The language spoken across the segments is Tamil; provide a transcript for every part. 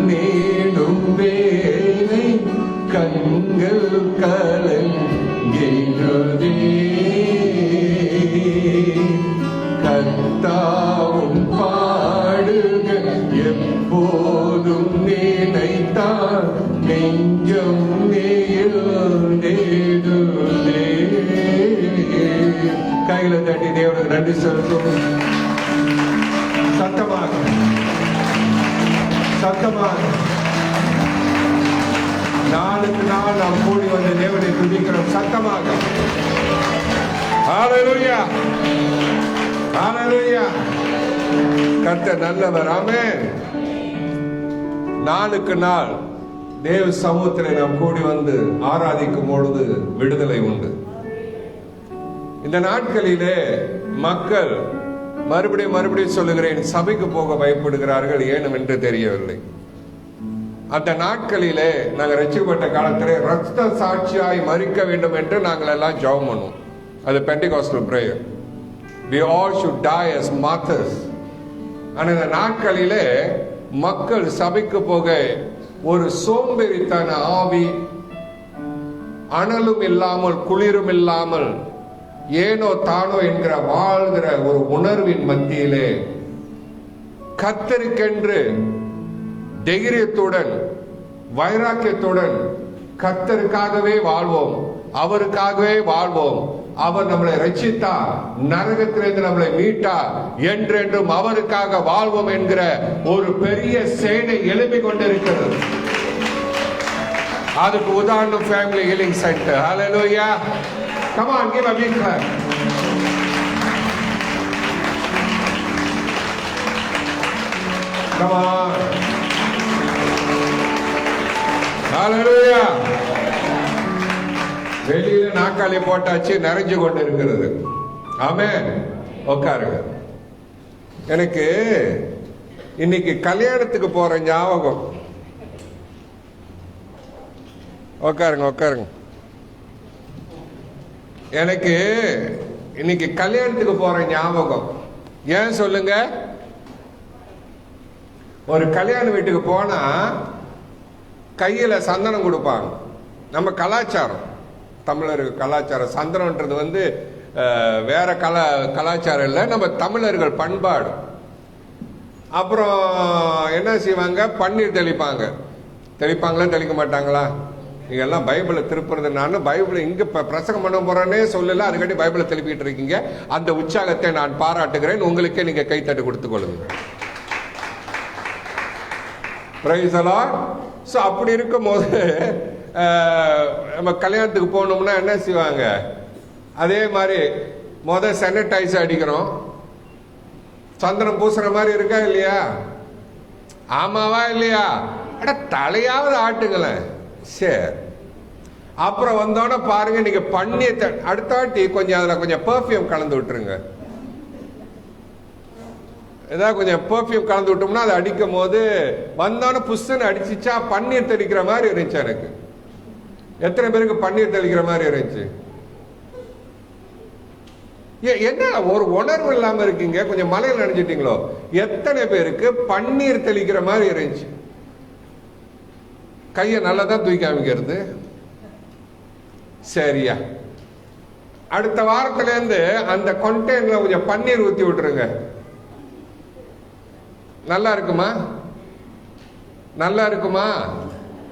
நீடும் வேலை கண்கள் கலங்கிடுதே. கர்த்தாவும் பாடுகள் எப்போதும் நினைத்தால் நெஞ்சம் நீடுதே. கையில தட்டி தேவனுக்கு நன்றி சொல்லும். சத்தமாக சத்தமாக நாளுக்கு நாள் நாம் கூடி வந்து தேவனை துதிக்கிறோம். சத்தமாக ஹல்லேலூயா ஹல்லேலூயா. கர்த்தர் நல்லவர். ஆமென். நாளுக்கு நாள் தேவ சமூகத்திலே நாம் கூடி வந்து ஆராதிக்கும் பொழுது விடுதலை உண்டு. இந்த நாட்களிலே மக்கள் மறுபடியும் சொல்லுகிறேன், சபைக்கு போக பயப்படுகிறார்கள். ஏனும் என்று தெரியவில்லை. அந்த நாட்களிலே நாங்கள் ரட்சிக்கப்பட்ட காலத்திலே ரத்த சாட்சியாய் மரிக்க வேண்டும் என்று நாங்கள் எல்லாம் ஜெபம் பண்ணுவோம். அது Pentecostal prayer. We all should die as martyrs. ஆனால் இந்த நாட்களிலே மக்கள் சபைக்கு போக ஒரு சோம்பேறித்தன ஆவி, அனலும் இல்லாமல் குளிரும் இல்லாமல் ஏனோ தானோ என்கிற வாழ்கிற ஒரு உணர்வின் மத்தியிலே கர்த்தருக்கென்று தைரியத்துடன் வைராக்கியத்துடன் கர்த்தருக்காகவே வாழ்வோம், அவருக்காகவே வாழ்வோம், அவர் நம்மளை ரட்சித்தார், நரகத்திலிருந்து நம்மளை மீட்டார், என்றென்றும் அவருக்காக வாழ்வோம் என்கிற ஒரு பெரிய சேனை எழுப்பிக் கொண்டிருக்கிறது. அதுக்கு உதாரணம் family healing centre. Hallelujah. Come on, give a big clap. Come on. Hallelujah. வெளியில நாக்காளி போட்டாச்சு, நிறைஞ்சு கொண்டு இருக்கிறது. ஆமென். உட்காருங்க. எனக்கு இன்னைக்கு கல்யாணத்துக்கு போற ஞாபகம். உட்காருங்க. எனக்கு இன்னைக்கு கல்யாணத்துக்கு போற ஞாபகம். ஏன் சொல்லுங்க? ஒரு கல்யாண வீட்டுக்கு போனா கையில சந்தனம் கொடுப்பாங்க. நம்ம கலாச்சாரம், தமிழர் கலாச்சாரம். சந்தனம்ன்றது வந்து வேற கலாச்சாரம் இல்லை, நம்ம தமிழர்கள் பண்பாடு. அப்புறம் என்ன செய்வாங்க? பன்னீர் தெளிப்பாங்களா தெளிக்க மாட்டாங்களா? நீங்க எல்லாம் பைபிளை திருப்புறது. நானும் பைபிளை இங்க பிரசங்கம் பண்ண போறேன்னே சொல்லல, அதுக்காட்டி பைபிளை திருப்பிட்டு இருக்கீங்க. அந்த உற்சாகத்தை நான் பாராட்டுகிறேன். உங்களுக்கே நீங்க கைத்தட்டு கொடுத்துக் கொள்ளுங்க. Praise the Lord. சோ அப்படி இருக்கும் போது நம்ம கல்யாணத்துக்கு போனோம்னா என்ன செய்வாங்க? அதே மாதிரி சானிடைசர் அடிக்கிறோம். சந்தனம் பூசுற மாதிரி இருக்கா இல்லையா? ஆமாவா இல்லையா? அட தலையாவது ஆட்டுங்களேன். சரி, அப்புறம் வந்தோட பாருங்க, நீங்க பன்னீர் அடுத்த வாட்டி கொஞ்சம் அதுல கொஞ்சம் பெர்ஃப்யூம் கலந்து விட்டுருங்க. ஏதாவது கொஞ்சம் பெர்ஃப்யூம் கலந்து விட்டோம்னா அதை அடிக்கும் போது வந்தோடனே புஷ்ன்னு அடிச்சிச்சா பன்னீர் தெளிக்கிற மாதிரி இருந்துச்சு. எனக்கு எத்தனை பேருக்கு பன்னீர் தெளிக்கிற மாதிரி இருந்துச்சு? என்ன ஒரு உணர்வு இல்லாம இருக்கீங்க? கொஞ்சம் மலையில் நனைஞ்சிட்டீங்களோ? எத்தனை பேருக்கு பன்னீர் தெளிக்கிற மாதிரி இருந்துச்சு? கையை நல்லா தான் தூக்கி காமிக்கிறது. சரியா, அடுத்த வாரத்துல இருந்து அந்த கண்டெய்னர்ல கொஞ்சம் பன்னீர் ஊத்தி விட்டுருங்க. நல்லா இருக்குமா?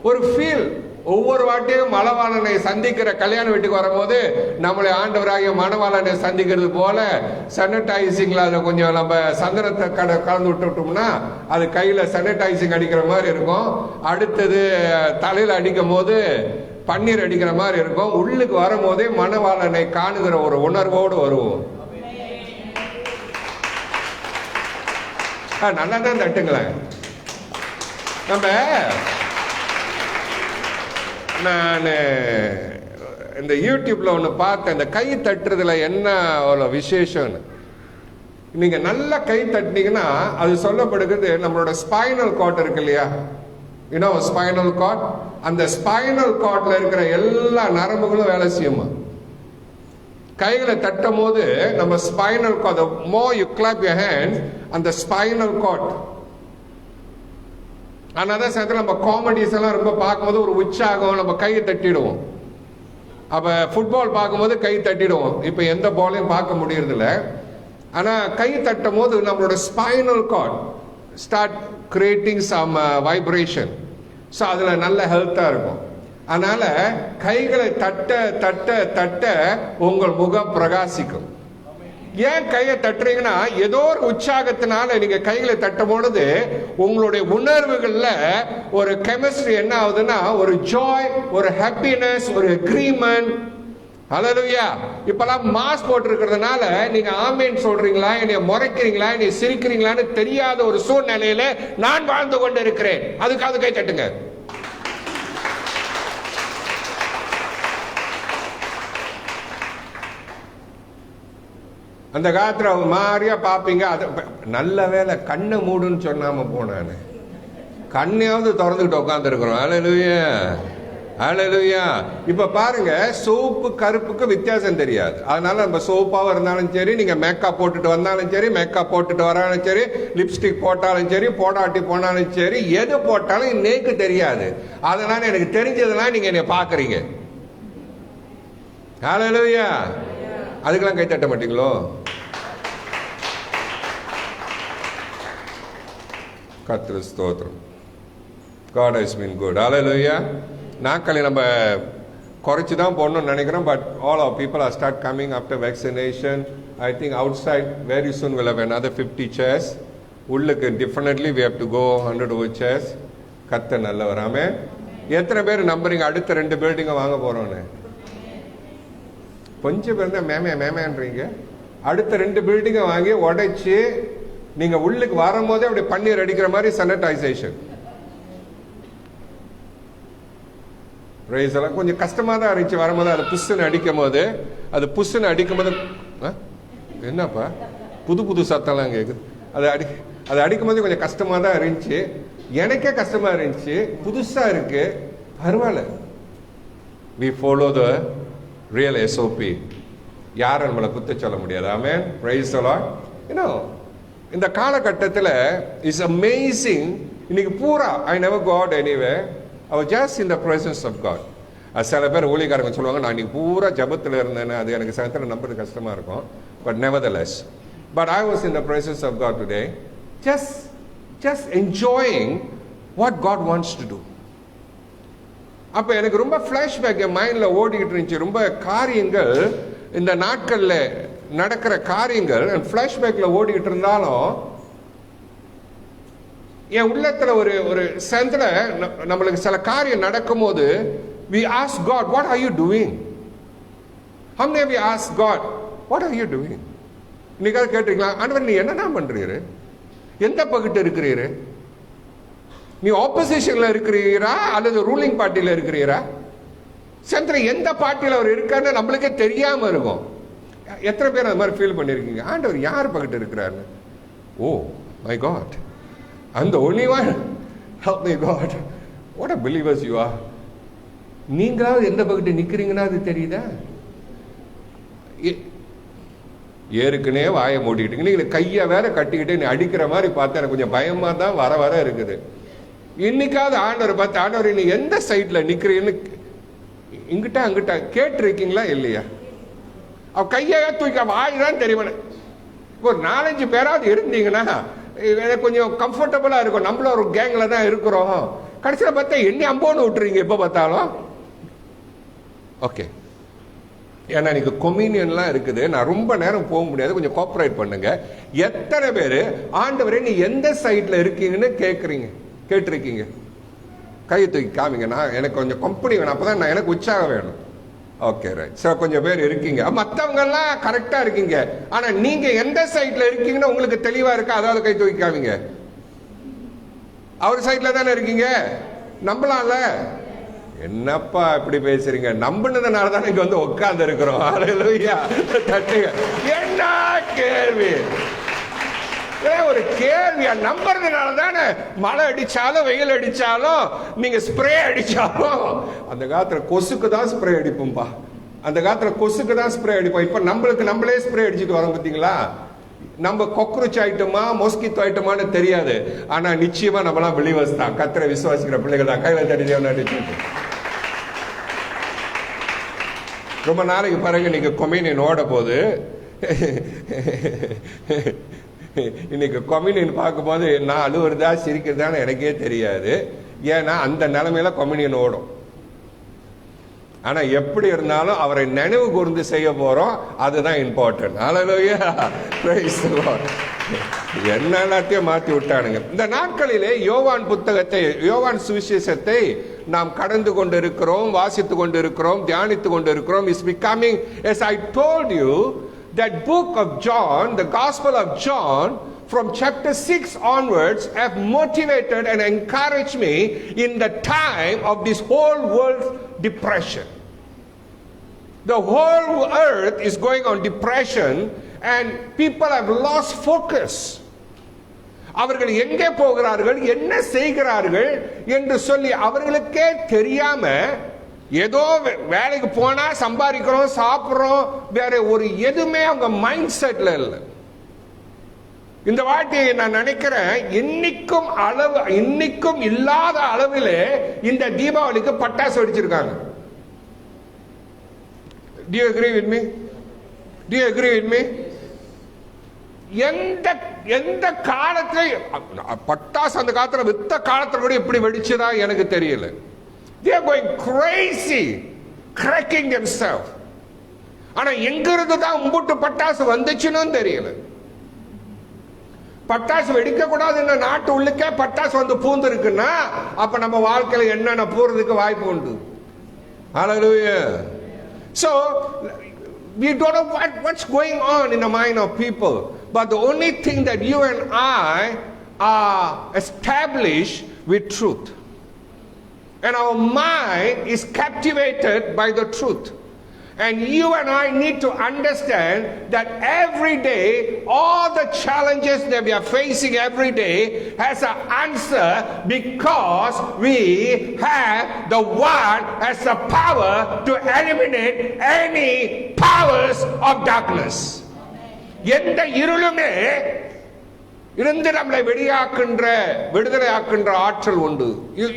ஒரு ஃபீல். ஒவ்வொரு வாட்டியும் மணவாளனை சந்திக்கிற கல்யாண வீட்டுக்கு வரும்போது நம்மளை ஆண்டவராகிய மணவாளனை சந்திக்கிறது போல சானிடைசிங்ல அதை கொஞ்சம் நம்ம சந்தனத்தை கலந்து விட்டுட்டோம்னா அது கையில சானிடைசிங் அடிக்கிற மாதிரி இருக்கும். அடுத்தது தலையில அடிக்கும் போது பன்னீர் அடிக்கிற மாதிரி இருக்கும். உள்ளுக்கு வரும்போதே மணவாளனை காணுகிற ஒரு உணர்வோடு வருவோம். நல்லா தான் தட்டுங்களேன். நான் இந்த யூடியூப்ல ஒன்று பார்த்தேன். இந்த கை தட்டுறதுல என்ன ஒரு விசேஷம்னு. நீங்க நல்லா கை தட்டினீங்கன்னா அது சொல்லப்படுகிறது நம்மளோட ஸ்பைனல் கார்ட் இருக்கு இல்லையா? Spinal card. அந்த ஸ்பைனல் கார்ட்ல இருக்கிற எல்லா நரம்புகளும் வேலை செய்யுமா? கைகளை தட்டும் போது நம்ம spinal card, the more you clap your hands, அந்த ஸ்பைனல் கார்ட் அதனால சாயந்தரம் நம்ம காமெடிஸ் எல்லாம் ரொம்ப பார்க்கும்போது ஒரு உற்சாகம், நம்ம கையை தட்டிடுவோம். அப்ப ஃபுட்பால் பார்க்கும்போது கை தட்டிடுவோம். இப்ப எந்த பாலையும் பார்க்க முடியறதில்ல. ஆனா கை தட்டும் போது நம்மளோட spinal cord start creating some vibration. So அதுல நல்ல ஹெல்த்தா இருக்கும். அதனால கைகளை தட்ட தட்ட தட்ட உங்கள் முகம் பிரகாசிக்கும். ஏன் கையை தட்டுறீங்கன்னா, ஏதோ ஒரு உற்சாகத்தினால நீங்க கைகளை தட்டும் பொழுது உங்களுடைய உணர்வுகள்ல ஒரு கெமிஸ்ட்ரி என்ன ஆகுதுன்னா, ஒரு ஜாய், ஒரு ஹாப்பினஸ், ஒரு அக்ரீமெண்ட். ஹல்லேலூயா. இப்பெல்லாம் மாஸ்க் போட்டு இருக்கிறதுனால நீங்க ஆமேன் சொல்றீங்களா, என்னை முறைக்கிறீங்களா, என்னை சிரிக்கிறீங்களான்னு தெரியாத ஒரு சூழ்நிலையில நான் வாழ்ந்து கொண்டு இருக்கிறேன். அதுக்காக கை தட்டுங்க. அந்த காலத்துல அவங்க மாறியா பாப்பீங்க. அது நல்ல வேலை கண்ணை மூடுன்னு சொன்னாம போனானு, கண்ணையாவது திறந்துகிட்டு உட்கார்ந்து இருக்கிறோம். ஹல்லேலூயா, ஹல்லேலூயா. இப்ப பாருங்க, சோப்பு கருப்புக்கு வித்தியாசம் தெரியாது. அதனால நம்ம சோப்பாவும் இருந்தாலும் சரி, நீங்க மேக்கப் போட்டுட்டு வந்தாலும் சரி, மேக்கப் போட்டுட்டு வராலும் சரி, லிப்ஸ்டிக் போட்டாலும் சரி, போடாட்டி போனாலும் சரி, எது போட்டாலும் நேக்கு தெரியாது. அதனால எனக்கு தெரிஞ்சதெல்லாம் நீங்க என்னை பாக்குறீங்க. ஹல்லேலூயா. அதுக்கெல்லாம் கை தட்ட மாட்டீங்களோ? கர்த்தர் ஸ்தோத்திரம். God has been good. Hallelujah. நாட்களை நம்ம குறைச்சி தான் போடணும்னு நினைக்கிறோம். But all our people are start coming after vaccination. I think outside very soon we'll have another 50 chairs. உள்ளுக்கு definitely we have to go 100 over chairs. கர்த்தர் நல்லவர். ஆமென். எத்தனை பேர் நம்புறீங்க அடுத்த 2 பில்டிங்கை வாங்க போறோம்னு? கொஞ்சம் பேர் தான் மேமேன்றீங்க. அடுத்த 2 பில்டிங்கை வாங்கி உடைச்சு நீங்க உள்ளுக்கு வரும்போதே அப்படி பன்னீர் அடிக்கிற மாதிரி சானிடைசேஷன். கொஞ்சம் கஷ்டமா தான் இருந்துச்சு வரும்போது. அது புஷ்ஷுன்னு அடிக்கும் போது, அது புஷ்ஷுன்னு அடிக்கும் போது என்னப்பா புது புது சத்தம்லாம் கேக்குது. அது அடிக்கும் போது கொஞ்சம் கஷ்டமா தான் இருந்துச்சு. எனக்கே கஷ்டமா இருந்துச்சு. புதுசா இருக்கு, பரவாயில்ல. we follow the real SOP. யாரும் நம்மளை குத்த சொல்ல முடியாது. ஆமென். praise the Lord. you know, இந்த காலகட்டத்தில் இஸ் அமேசிங். இன்னைக்கு பூரா I never got anyway, I was just in the presence of God. சில பேர் ஊழியக்காரங்க சொல்லுவாங்க, நான் இன்னைக்கு பூரா ஜபத்தில் இருந்தேன்னு. அது எனக்கு சகத்தில் நம்புறது கஷ்டமா இருக்கும். But nevertheless, but I was in the presence of God today, just enjoying what God wants to do. அப்போ எனக்கு ரொம்ப ஃப்ளாஷ்பேக் என் மைண்டில் ஓடிக்கிட்டு இருந்துச்சு. ரொம்ப காரியங்கள் இந்த நாட்களில் நடக்கிற காரியங்கள் ஃப்ளாஷ்பேக்கில் ஓடிக்கிட்டு இருந்தாலும் என் உள்ளத்தில் ஒரு சென்ஸ்ல நம்மளுக்கு சில காரியம் நடக்கும் போது we ask God, what are you doing? How many of you ask God, what are you doing? இன்னைக்காவது கேட்டிருக்கீங்களா, ஆண்டவர் நீ என்னதான் பண்றீரு, எந்த பக்கத்து இருக்கிறீரு, நீ ஆப்போசிஷன்ல இருக்கிறீரா அல்லது ரூலிங் பார்ட்டியில இருக்கிறீரா? சென்ட்ரல் எந்த பார்ட்டியில் அவர் இருக்காருன்னு நம்மளுக்கே தெரியாம இருக்கும். எத்தனை பேர் அது மாதிரி ஃபீல் பண்ணிருக்கீங்க? ஆண்டவர் யார் பக்கத்து இருக்கிறாரு? ஓ மை காட், அந்த only one, help me God. What a believers you are. நீங்களாவது எந்த பக்கத்து நிக்கிறீங்கன்னா அது தெரியுதா? ஏற்கனவே வாயை மூடிக்கிட்டீங்க. நீங்க கையை வேற கட்டிக்கிட்டு நீ அடிக்கிற மாதிரி பார்த்தா எனக்கு கொஞ்சம் பயமா தான் வர இருக்குது. இன்னைக்காவது ஆண்டவர் பார்த்து, ஆண்டவர் நீ எந்த சைட்ல நிக்கிறீன்னு இங்கிட்ட அங்கிட்ட கேட்டிருக்கீங்களா இல்லையா? அவ கையை தூக்கி வாய்தான் தெரியும். ஒரு 4-5 பேராவது இருந்தீங்கன்னா எனக்கு கொஞ்சம் கம்ஃபர்டபுளா இருக்கும். நம்மள ஒரு கேங்ல தான் இருக்கிறோம். கடைசியில் பார்த்தா என்ன அம்போன்னு விட்டுறீங்க எப்ப பார்த்தாலும். ஓகே, ஏன்னா எனக்கு கொம்யூனியன்லாம் இருக்குது, நான் ரொம்ப நேரம் போக முடியாது, கொஞ்சம் கோஆப்ரேட் பண்ணுங்க. எத்தனை பேர் ஆண்டவரே நீ எந்த சைட்ல இருக்கீங்கன்னு கேட்டிருக்கீங்க? கை தூக்கி காமிங்க. நான் எனக்கு கொஞ்சம் கம்பெனி வேணும், அப்பதான் நான் எனக்கு உற்சாகம் வேணும். Okay right. சார் கொஞ்சம் பேர் இருக்கீங்க, மற்றவங்க எல்லாம் கரெக்டா இருக்கீங்க. ஆனா நீங்க எந்த சைட்ல இருக்கீங்கன்னு உங்களுக்கு தெளிவா இருக்கா? அதாவது கை தூக்கி காமிங்க. அவர் சைட்ல தானே இருக்கீங்க, நம்பலாம்ல. என்னப்பா இப்படி பேசுறீங்க? நம்பினதுனால தான் இங்க வந்து உட்கார்ந்து இருக்கிறோம். என்ன கேள்வி, ஒரு கேள்வியா? நம்புறதுனால தானே மழை அடிச்சாலும் வெயில் அடிச்சாலும் நீங்க ஸ்ப்ரே அடிச்சாலும். அந்த காலத்துல கொசுக்கு தான் ஸ்ப்ரே அடிப்போம்பா. அந்த காலத்துல கொசுக்கு தான் ஸ்ப்ரே அடிப்போம். இப்ப நம்மளுக்கு நம்மளே ஸ்ப்ரே அடிச்சுட்டு வரோம் பார்த்தீங்களா? நம்ம கொக்ரோச் ஐட்டமா மொஸ்கிட்டோ ஐட்டமான்னு தெரியாது, ஆனா நிச்சயமா நம்மளாம் பிலீவர்ஸ் தான், கர்த்தரை விசுவாசிக்கிற பிள்ளைகள் தான். கையில தட்டி தேவனை. ரொம்ப நாளைக்கு பிறகு இன்னைக்கு கொம்யூனியன் ஓட போது, இன்னைக்கு கொம்யூனியன் பார்க்கும்போது நான் அழுவுறதா சிரிக்கிறதான்னு எனக்கே தெரியாது. ஏன்னா அந்த நிலைமையில கொம்யூனியன் ஓடும். ஆனா எப்படி இருந்தாலும் அவரை நினைவு கூர்ந்து செய்ய போறோம், அதுதான் important. Hallelujah, praise the Lord. என்ன எல்லாத்தையும் மாத்தி விட்டானுங்க. இந்த நாட்களிலே யோவான் புத்தகத்தை, யோவான் சுவிசேஷத்தை நாம் கடந்து கொண்டிருக்கிறோம், வாசித்து கொண்டிருக்கிறோம், தியானித்து கொண்டிருக்கிறோம். Is becoming, as I told you, that book of John, the Gospel of John, from chapter 6 onwards, have motivated and encouraged me in the time of this whole world depression. The whole earth is going on depression and people have lost focus. அவர்கள் எங்கே போகிறார்கள், என்ன செய்கிறார்கள் என்று சொல்லி அவர்களுக்கே தெரியாம ஏதோ வேலைக்கு போனா சம்பாதிக்கிறோம், சாப்பிடுறோம், வேற ஒரு எதுவுமே அவங்க மைண்ட் செட்ல இல்லை. இந்த வாட்டியை நான் நினைக்கிறேன், இன்னைக்கும் இல்லாத அளவிலே இந்த தீபாவளிக்கு பட்டாசு வெடிச்சிருக்காங்க. Do you agree with me? Do you agree with me? எந்த காலத்துல பட்டாசு அந்த காலத்துல வித்த காலத்துல கூட இப்படி வெடிச்சதா எனக்கு தெரியல. They are going crazy, cracking themselves. ஆனா எங்க இருந்து தான் உம்புட்டு பட்டாசு வந்துச்சுன்னு தெரியல. பட்டாசு வெடிக்க கூடாதுன்னு நாட்டு உள்ளுக்கே பட்டாசு வந்து பூந்து இருக்குன்னா அப்ப நம்ம வாழ்க்கையில என்னென்ன போறதுக்கு வாய்ப்பு உண்டு. Hallelujah. So we don't know what's going on in the mind of people, but the only thing that you and I are established with truth, and our mind is captivated by the truth. And you and I need to understand that every day, all the challenges that we are facing every day has an answer, because we have the one has the power to eliminate any powers of darkness. எந்த இருளுமே இருந்து நம்மளை விடுதலை ஆக்கின்ற ஆற்றல் உண்டு.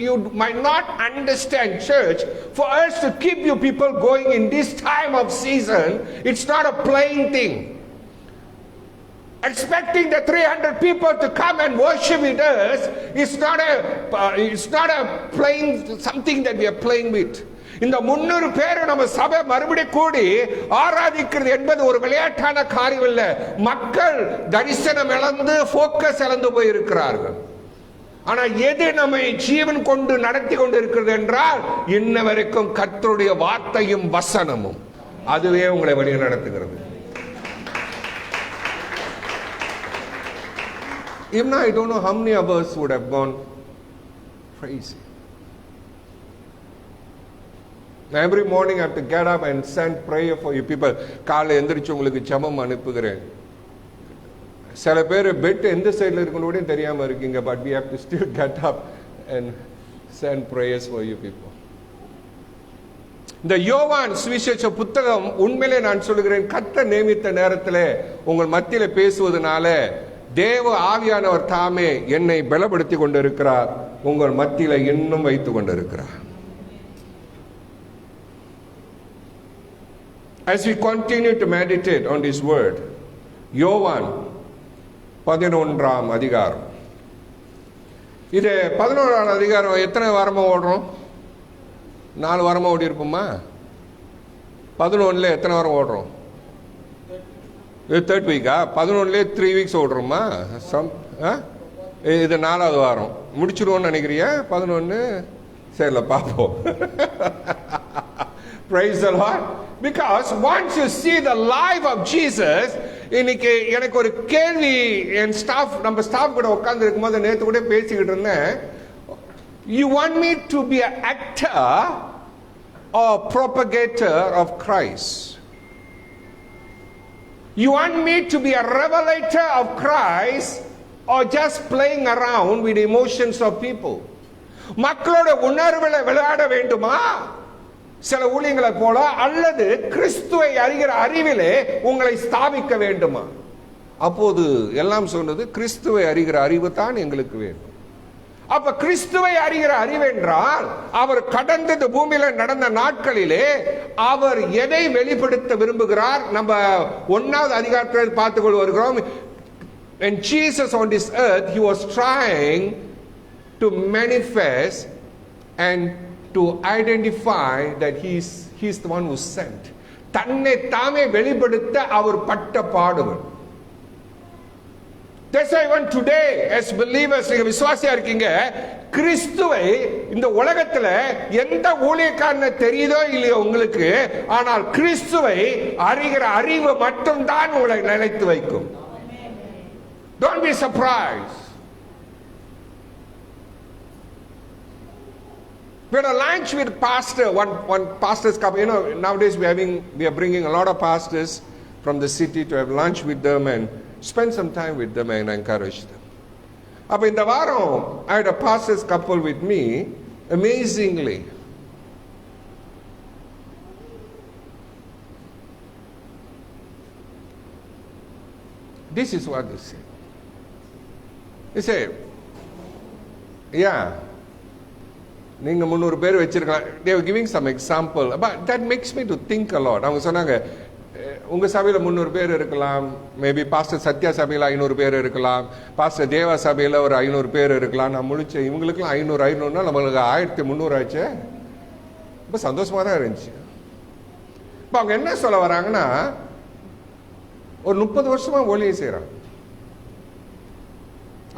You might not understand, church, for us to keep you people going in this time of season, it's not a playing thing. Expecting the 300 people to come and worship with us is not a playing, something that we are playing with. இந்த 300 பேரை நம்ம சபை மறுபடியும் கூடி ஆராதிக்கிறது என்பது ஒரு விளையாட்டான காரியம் இல்ல. மக்கள் தரிசனம் இழந்து போக்கஸ் இழந்து போயிருக்கிறார்கள். ஆனா எது நம்மை ஜீவன் கொண்டு நடத்தி கொண்டு இருக்கிறது என்றால் இன்ன வரைக்கும் கர்த்தருடைய வார்த்தையும் வசனமும், அதுவே உங்களை வழி நடத்துகிறது. Even I don't know how many of us would have gone crazy. Every morning I have to get up and send prayer for you people. காலை எந்திரிச்சு உங்களுக்கு ஜெபம் அனுப்புகிறேன். சில பேர் பெட் எந்த சைடில் இருக்கணும் தெரியாம இருக்கீங்க, but we have to still get up and send prayers for you people. இந்த யோவான் சுவிசேஷ புத்தகம் உண்மையிலே நான் சொல்லுகிறேன், கர்த்தர் நியமித்த நேரத்தில் உங்கள் மத்தியில பேசுவதனால தேவ ஆவியானவர் தாமே என்னை பலப்படுத்தி கொண்டிருக்கிறார், உங்கள் மத்தியில இன்னும் வைத்துக் கொண்டிருக்கிறார். As we continue to meditate on this word, யோவான் 11ஆம் அதிகாரம், இது 11ஆம் அதிகாரம் எத்தனை வாரமா ஓடுறோம்? 4 வாரமா ஓடி இருப்போமா? 11ல எத்தனை வாரம் ஓடுறோம்? இது 3rd வீக்கா? 11ல 3 வீக்ஸ் ஓடுறோமா? இது 4வது வாரம் முடிச்சிருவோம்னு நினைக்கிறியா? 11 சரில பாப்போம். Praise the Lord. Because once you see the life of Jesus, இன்னைக்கு எனக்கு ஒரு கேள்வி, என் நம்ம ஸ்டாஃப் கூட உட்கார்ந்து இருக்கும்போது நேற்று கூட பேசிக்கிட்டு இருந்தேன். You want me to be an actor or propagator of Christ? You want me to be a revelator of Christ or just playing around with the emotions of people? மக்களோட உணர்வுகளை விளையாட வேண்டுமா சில ஊழியங்களை போல, அல்லது கிறிஸ்துவை அறிகிற அறிவிலே உங்களை ஸ்தாபிக்க வேண்டுமா? அப்போது எல்லாம் சொன்னது, கிறிஸ்துவை அறிகிற அறிவு தான் எங்களுக்கு வேண்டும். அப்ப கிறிஸ்துவை அறிகிற அறிவு என்றால், அவர் கடந்த இந்த பூமியில நடந்த நாட்களிலே அவர் எதை வெளிப்படுத்த விரும்புகிறார்? நம்ம 1வது அதிகாரத்தில் பார்த்துக்கொண்டு வருகிறோம். When Jesus on this earth, he was trying to manifest and to identify that he's the one who sent. தன்னை தாமே வெளிப்படுத்த அவர் பட்ட பாடுகள். That's why even today as believers, நீங்க விசுவாசியா இருக்கீங்க, கிறிஸ்துவை இந்த உலகத்துல எந்த ஊழியக்காரனை தெரியுதோ இல்லையோ உங்களுக்கு, ஆனால் கிறிஸ்துவை அறிகிற அறிவு மட்டும்தான் உங்களை நிலைத்து வைக்கும். Don't be surprised. We had a lunch with pastor. One pastor's couple. Nowadays we are bringing a lot of pastors from the city to have lunch with them and spend some time with them and encourage them. அப்ப இந்த வாரம் I had a pastor's couple with me. Amazingly, this is what they say. They say, yeah, நீங்க 300 பேர் வச்சிருக்கலாம். They were giving some example, but that makes me to think a lot. அவங்க சொன்னாங்க, உங்க சபையில 300 பேர் இருக்கலாம், மேபி பாஸ்டர் சத்யா சபையில 500 பேர் இருக்கலாம், பாஸ்டர் தேவா சபையில ஒரு 500 பேர் இருக்கலாம். நான் முழிச்சேன், இவங்களுக்குலாம் 500 நம்மளுக்கு 1300 ஆச்சு. ரொம்ப சந்தோஷமா தான் இருந்துச்சு. இப்போ அவங்க என்ன சொல்ல வராங்கன்னா, ஒரு 30 வருஷமா ஊழியம் செய்யறாங்க.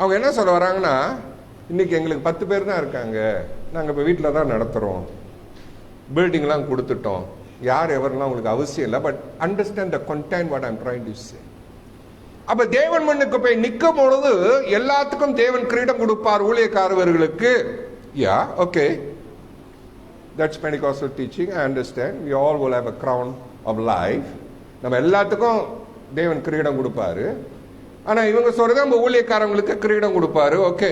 அவங்க என்ன சொல்ல வராங்கன்னா, இன்னைக்கு எங்களுக்கு 10 பேர் தான் இருக்காங்க, நாங்கள் இப்போ வீட்டில் தான் நடத்துகிறோம், பில்டிங்லாம் கொடுத்துட்டோம், யார் எவரெல்லாம் உங்களுக்கு அவசியம் இல்லை, but understand the content what I'm trying to say. அப்போ தேவன் மண்ணுக்கு போய் நிற்கும் பொழுது எல்லாத்துக்கும் தேவன் கிரீடம் கொடுப்பார் ஊழியக்காரர்களுக்கு. Yeah, okay, that's Pentecostal teaching, I understand. We all will have a crown of life. நம்ம எல்லாத்துக்கும் தேவன் கிரீடம் கொடுப்பாரு. ஆனால் இவங்க சொல்றது நம்ம ஊழியக்காரங்களுக்கு கிரீடம் கொடுப்பாரு. ஓகே,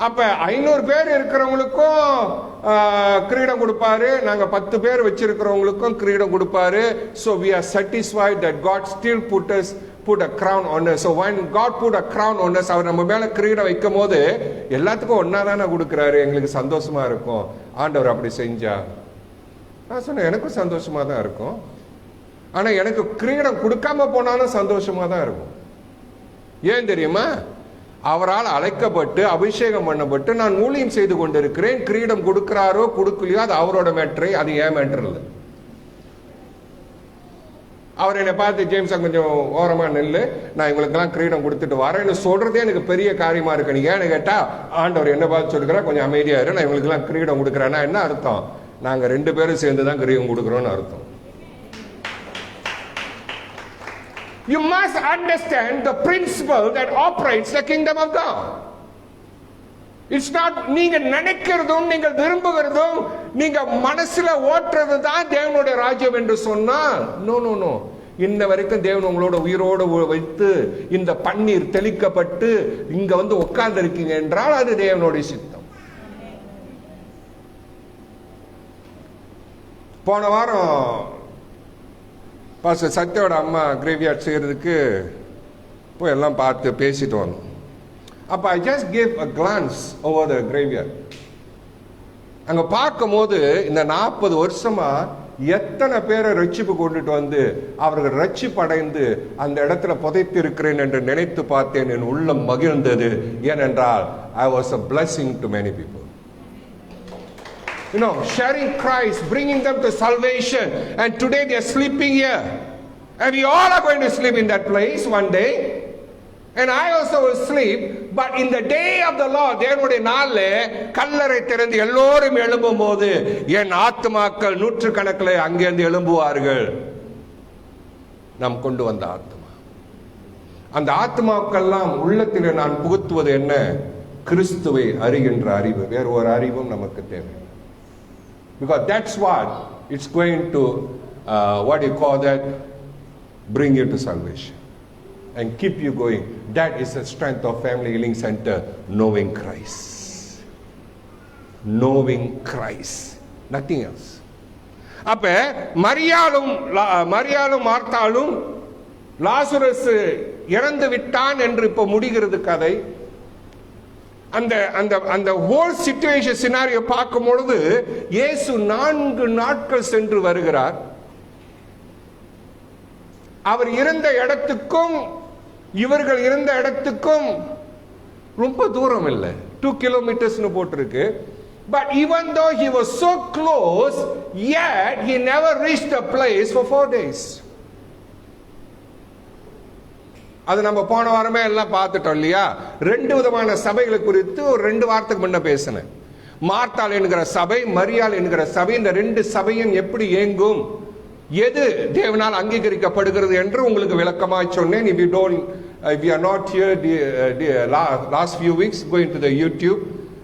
அப்ப 500 பேர் இருக்கிறவங்களுக்கும் கிரீடம் கொடுப்பாரு, நாங்க 10 பேர் வச்சிருக்கிறவங்களுக்கும் கிரீடம் கொடுப்பாரு. So we are satisfied that God still put a crown on us. So when God put a crown on us, அவர் நம்ம மேல கிரீடம் வைக்கும் போது எல்லாத்துக்கும் ஒன்னாதானே கொடுக்கிறாரு, எங்களுக்கு சந்தோஷமா இருக்கும். ஆண்டவர் அப்படி செஞ்சா நான் சொன்னேன், எனக்கும் சந்தோஷமா தான் இருக்கும். ஆனா எனக்கு கிரீடம் கொடுக்காம போனாலும் சந்தோஷமா தான் இருக்கும். ஏன் தெரியுமா? அவரால் அழைக்கப்பட்டு அபிஷேகம் பண்ணப்பட்டு நான் ஊழியம் செய்து கொண்டிருக்கிறேன். கிரீடம் கொடுக்கிறாரோ கொடுக்கலையோ அது அவரோட மேட்ரு, அது ஏன் மேட்ரு இல்லை. அவர் என்னை பார்த்து, ஜேம்ஸ் கொஞ்சம் ஓரமா நெல்லு, நான் இவங்களுக்கெல்லாம் கிரீடம் கொடுத்துட்டு வரேன்னு சொல்றதே எனக்கு பெரிய காரியமா இருக்கு. நீங்க ஏன்னு கேட்டா, ஆண்டவர் என்ன பார்த்து சொல்லுகிறா, கொஞ்சம் அமைதியா இரு, நான் இவங்களுக்கெல்லாம் கிரீடம் கொடுக்குறேன்னா என்ன அர்த்தம்? நாங்க 2 பேரும் சேர்ந்து தான் கிரீடம் கொடுக்குறோம்னு அர்த்தம். You must understand the principle that operates the kingdom of God. It's not நீங்க நினைக்கிறதும் நீங்க விரும்புகிறதும் நீங்க மனசுல ஓட்டுறது தான் தேவனுடைய ராஜ்யம் என்று சொன்னால், நோ நோ நோ. இன்ன வரைக்கும் தேவன் உங்களோட உயிரோடு வைத்து இந்த பன்னீர் தெளிக்கப்பட்டு இங்க வந்து உட்கார்ந்து இருக்கீங்க என்றால் அது தேவனுடைய சித்தம். போன வாரம் பாஸ்டர் சத்யோட அம்மா கிரேவியார்ட் செய்யறதுக்கு போய் எல்லாம் பார்த்து பேசிட்டு வந்தோம். அப்போ I just gave a glands over the graveyard. அங்கே பார்க்கும் போது இந்த 40 வருஷமா எத்தனை பேரை ரட்சிப்பு கொண்டுட்டு வந்து அவர்கள் ரட்சிப்பு அடைந்து அந்த இடத்துல புதைத்து இருக்கிறேன் என்று நினைத்து பார்த்தேன். என் உள்ளம் மகிழ்ந்தது. ஏனென்றால் I was a blessing to many people. Sharing Christ, bringing them to salvation, and today they are sleeping here, and we all are going to sleep in that place one day, and I also will sleep, but in the day of the Lord, தேவனுடைய நாள்ல கல்லறை திறந்து எல்லோரும் எழும்பும் போது என் ஆத்துமாக்கள் 100 கணக்கில் அங்கிருந்து எழும்புவார்கள். நாம் கொண்டு வந்த ஆத்மா, அந்த ஆத்மாக்கெல்லாம் உள்ளத்தில் நான் புகுத்துவது என்ன? கிறிஸ்துவை அறிகின்ற அறிவு. வேறு ஒரு அறிவும் நமக்கு தேவை. Because that's what it's going to, what do you call that? Bring you to salvation and keep you going. That is the strength of Family Healing Center, knowing Christ. Knowing Christ. Nothing else. அப்ப மரியாளும் மார்த்தாளும் லாசரஸ் இறந்து விட்டான் என்று இப்ப முடிகிறது கதை. அந்த அந்த அந்த ஹோல் சிச்சுவேஷன் சினாரியோ பார்க்கும் பொழுது இயேசு 4 நாட்கள் சென்று வருகிறார். அவர் இருந்த இடத்துக்கும் இவர்கள் இருந்த இடத்துக்கும் ரொம்ப தூரம் இல்லை, 2 kilometers போட்டிருக்கு. But even though he was so close, yet he never reached the place for 4 days. அது நம்ம போன வாரமே எல்லாம் பார்த்துட்டோம் இல்லையா? 2 விதமான சபைகளை குறித்து ஒரு 2 வாரத்துக்கு முன்ன பேசினேன். மார்த்தாள் என்கிற சபை, மரியாள் என்கிற சபை. இந்த 2 சபையும் எப்படி இயங்கும், எது தேவனால் அங்கீகரிக்கப்படுகிறது என்று உங்களுக்கு விளக்கமாய் சொன்னேன். If you are not here last few weeks, go into the YouTube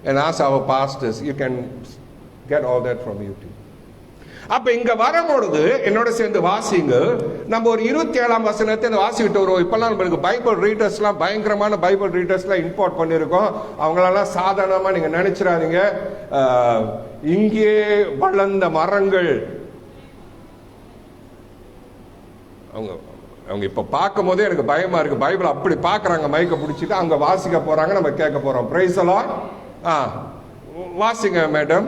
and ask our pastors. You can get all that from YouTube. அப்ப இங்க வரும்பொழுது என்னோட சேர்ந்து வாசிங்க. நம்ம ஒரு 27ஆம் வசனத்தை வாசிக்கிட்டு வருவோம். இப்பெல்லாம் நம்மளுக்கு பைபிள் ரீடர்ஸ்லாம் பயங்கரமான பைபிள் ரீடர்ஸ்லாம் இம்போர்ட் பண்ணியிருக்கோம். அவங்களெல்லாம் சாதாரணமா நீங்க நினைச்சிடாதீங்க. இங்கே வளர்ந்த மரங்கள் அவங்க இப்ப பார்க்கும் போதே எனக்கு பயமா இருக்கு. பைபிள் அப்படி பாக்குறாங்க, மைக்க பிடிச்சிட்டு அவங்க வாசிக்க போறாங்க, நம்ம கேட்க போறோம். Praise the Lord. வாசிங்க மேடம்.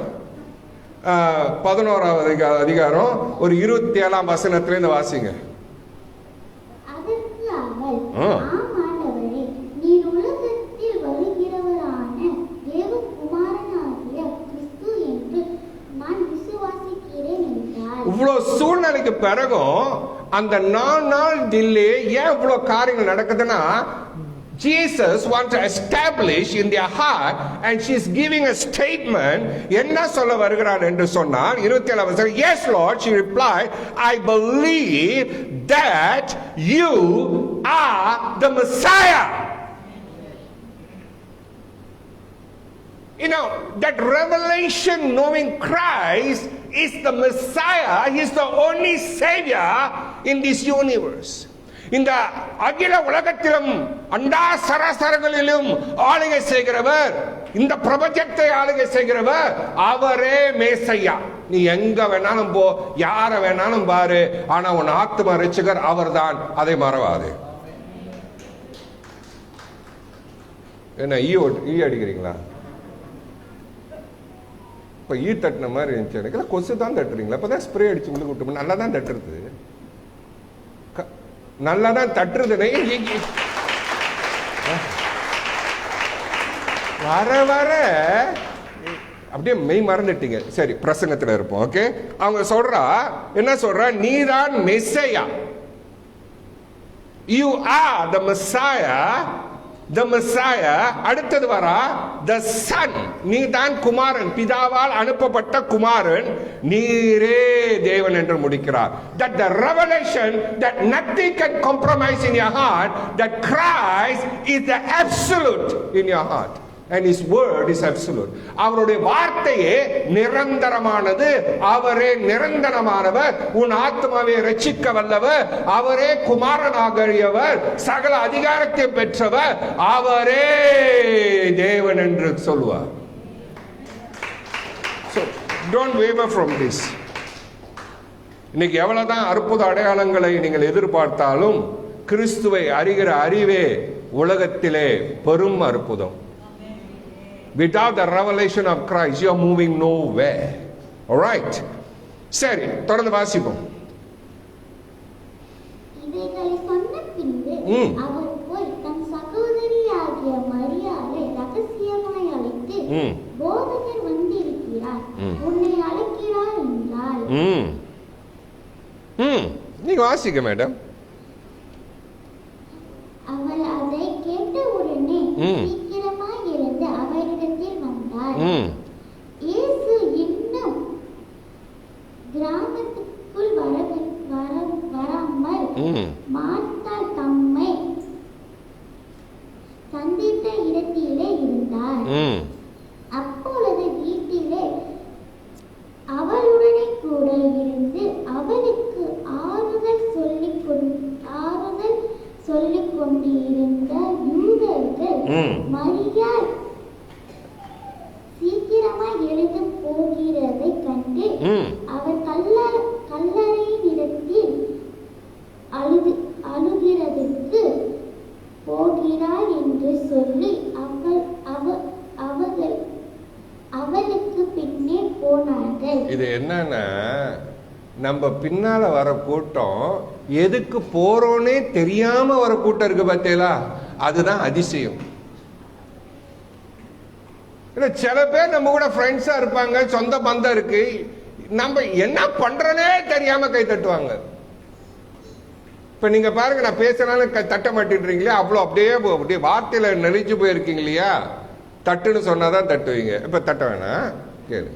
11ஆவது அதிகாரம் ஒரு 27ஆம் வசனத்திலிருந்து வாசிங்க. இவ்வளவு சூழ்நிலைக்கு பிறகும் அந்த 4 நாள் டிலே ஏன் இவ்வளவு காரியங்கள் நடக்குதுன்னா, Jesus wants to establish in their heart, and she's giving a statement. என்ன சொல்ல வருகிறார் என்று சொன்னால் 27ஆம் வசனம், yes Lord, she replied, I believe that you are the Messiah. You know, that revelation knowing Christ is the Messiah, he is the only savior in this universe. இந்த அகில உலகத்திலும் அண்டா சராசரங்களிலும் ஆளுகை செய்கிறவர், இந்த பிரபஞ்சத்தை ஆளுகை செய்கிறவர் அவரே மேசையா. நீ எங்க வேணாலும் போ, யார வேணாலும் பாரு, ஆனா உன் ஆத்ம ரட்சகர் அவர்தான், அதை மறவாது. என்ன ஈ அடிக்கிறீங்களா? இப்ப ஈ தட்டின மாதிரி இருந்துச்சு எனக்கு. கொசு தான் தட்டுறீங்களா? இப்பதான் ஸ்ப்ரே அடிச்சு உங்களுக்கு விட்டு நல்லா தான் தட்டுறது, நல்லா தான் தட்டுறது. வர வர அப்படியே மெய் மறந்துட்டீங்க. சரி, பிரசங்கத்தில் இருப்போம். ஓகே, அவங்க சொல்றா, என்ன சொல்றா, நீதான் Messiah, you are the Messiah. The Messiah. அடுத்தது வரா, the Son. நீ தான் குமாரன், பிதாவால் அனுப்பப்பட்ட குமாரன், நீரே தேவன் என்று முடிக்கிறார். That the revelation that nothing can compromise in your heart, that Christ is the absolute in your heart and his word is absolute. அவருடைய வார்த்தையே நிரந்தரமானது, அவரே நிரந்தரமானவர், உன் ஆத்மாவை ரட்சிக்க வல்லவர், அவரே குமாரனாகியவர், சகல அதிகாரத்தை பெற்றவர், அவரே தேவன் என்று சொல்லுவார். So don't waver from this. இன்னைக்கு எவ்வளவுதான் அற்புத அடையாளங்களை நீங்கள் எதிர்பார்த்தாலும் கிறிஸ்துவை அறிகிற அறிவே உலகத்திலே பெரும் அற்புதம். Without the revelation of Christ, you are moving nowhere. All right. சரி, தொடர்ந்து வாசிப்போம். இவைகளை சொன்ன பின்பு அவர் போய் தன் சகோதரியாகிய மரியாளை ரகசியமாய் அழைத்து, போதகர் வந்திருக்கிறார், உன்னை அழைக்கிறார் என்றார். நீங்க வாசிக்க மேடம். அவள் அதை கேட்ட உடனே சீக்கிரமாய் எழுந்து அவரிடத்தில் வந்தார். இயேசு இன்னும் கிராமத்துக்குள் வராமல் மார்த்தாள் தம்மை சந்தித்த இடத்திலே இருந்தார். அப்பொழுது வீட்டிலே அவளுடனே கூட இருந்து அவளுக்கு ஆறுதல் சொல்லிக் கொண்டிருந்த யூதர்கள் மரியாள் சீக்கிரமாய் எழுந்து போகிறதை கண்டு அவர் கல்லறையின் இடத்தில் அழுகிறதற்கு போனார்கள். இது என்னன்னா, நம்ம பின்னால வர கூட்டம் எதுக்கு போறோன்னே தெரியாம வர கூட்டம் இருக்கு பார்த்தீங்களா, அதுதான் அதிசயம். இல்ல சில பேர் நம்ம கூட ஃப்ரெண்ட்ஸா இருப்பாங்க, சொந்த பந்தம் இருக்கு, நம்ம என்ன பண்றனே தெரியாம கை தட்டுவாங்க. இப்ப நீங்க பாருங்க, நான் பேசினாலும் தட்ட மாட்டேன்றீங்களா, அப்படியே வார்த்தையில நெளிச்சு போயிருக்கீங்க இல்லையா, தட்டுன்னு சொன்னாதான் தட்டுவீங்க. இப்ப தட்ட வேணாம், கேளு.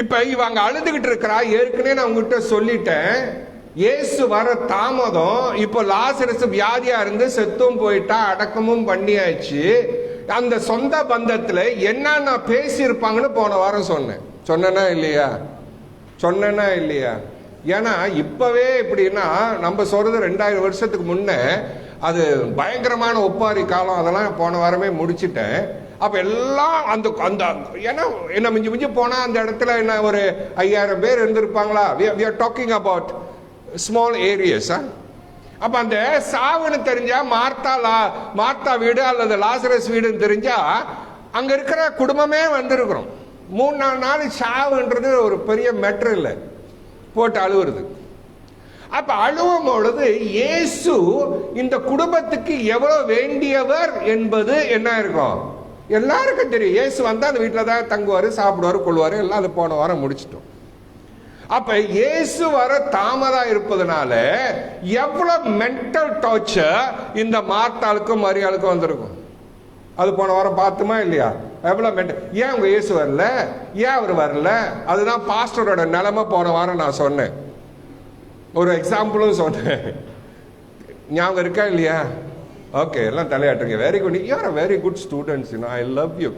இப்ப இவங்க அழுதுகிட்டு இருக்கிறா, ஏற்கனவே நான் உங்ககிட்ட சொல்லிட்டேன், இயேசு வர தாமதம். இப்போ லாசரஸ் வியாதியா இருந்து செத்தும் போயிட்டா, அடக்கமும் பண்ணியாச்சு. அந்த சொந்த பந்தத்துல என்னன்னா பேசி இருப்பாங்கன்னு போன வாரம் சொன்னேன்னா இல்லையா? ஏன்னா இப்பவே எப்படின்னா, நம்ம சொல்றது 2000 வருஷத்துக்கு முன்ன, அது பயங்கரமான ஒப்பாரி காலம், அதெல்லாம் போன வாரமே முடிச்சுட்டேன். அப்ப எல்லாம் அந்த அந்த ஏன்னா என்ன மிஞ்சி போனா அந்த இடத்துல என்ன ஒரு 5000 பேர் இருந்திருப்பாங்களா. we are talking about small areas. அப்ப அந்த சாவுன்னு தெரிஞ்சா, மார்த்தா வீடு அல்லது லாசரஸ் வீடுன்னு தெரிஞ்சா, அங்க இருக்கிற குடும்பமே வந்திருக்கிறோம். 3-4 நாள் சாவுன்றது ஒரு பெரிய மேட்டர் இல்லை, போட்டு அழுவுறது. அப்ப அழுவும் பொழுது இயேசு இந்த குடும்பத்துக்கு எவ்வளவு வேண்டியவர் என்பது என்ன இருக்கும், எல்லாருக்கும் தெரியும். இயேசு வந்தா அந்த வீட்டில் தான் தங்குவாரு, சாப்பிடுவாரு, கொள்வாரு, எல்லாம் அது போன வாரம் முடிச்சிட்டோம். அப்ப இயேசு வர தாமதம் இருப்பதனால எவ்வளவு மென்டல் டார்ச்சர் இந்த மார்த்தாளுக்கும் மரியாளுக்கும் வந்திருக்கும். அது போன வாரம் பார்த்துமா இல்லையா, எவ்வளவு மென்டல். ஏன் உங்க இயேசு வரல, ஏன் அவர் வரல, அதுதான் பாஸ்டரோட நிலைமை. போன வாரம் நான் சொன்னேன், ஒரு எக்ஸாம்பிளும் சொன்னேன், ஞாபகம் இருக்கா இல்லையா? ஓகே, எல்லாம் தலையாட்டுங்க. Very good, you are a very good students, I love you.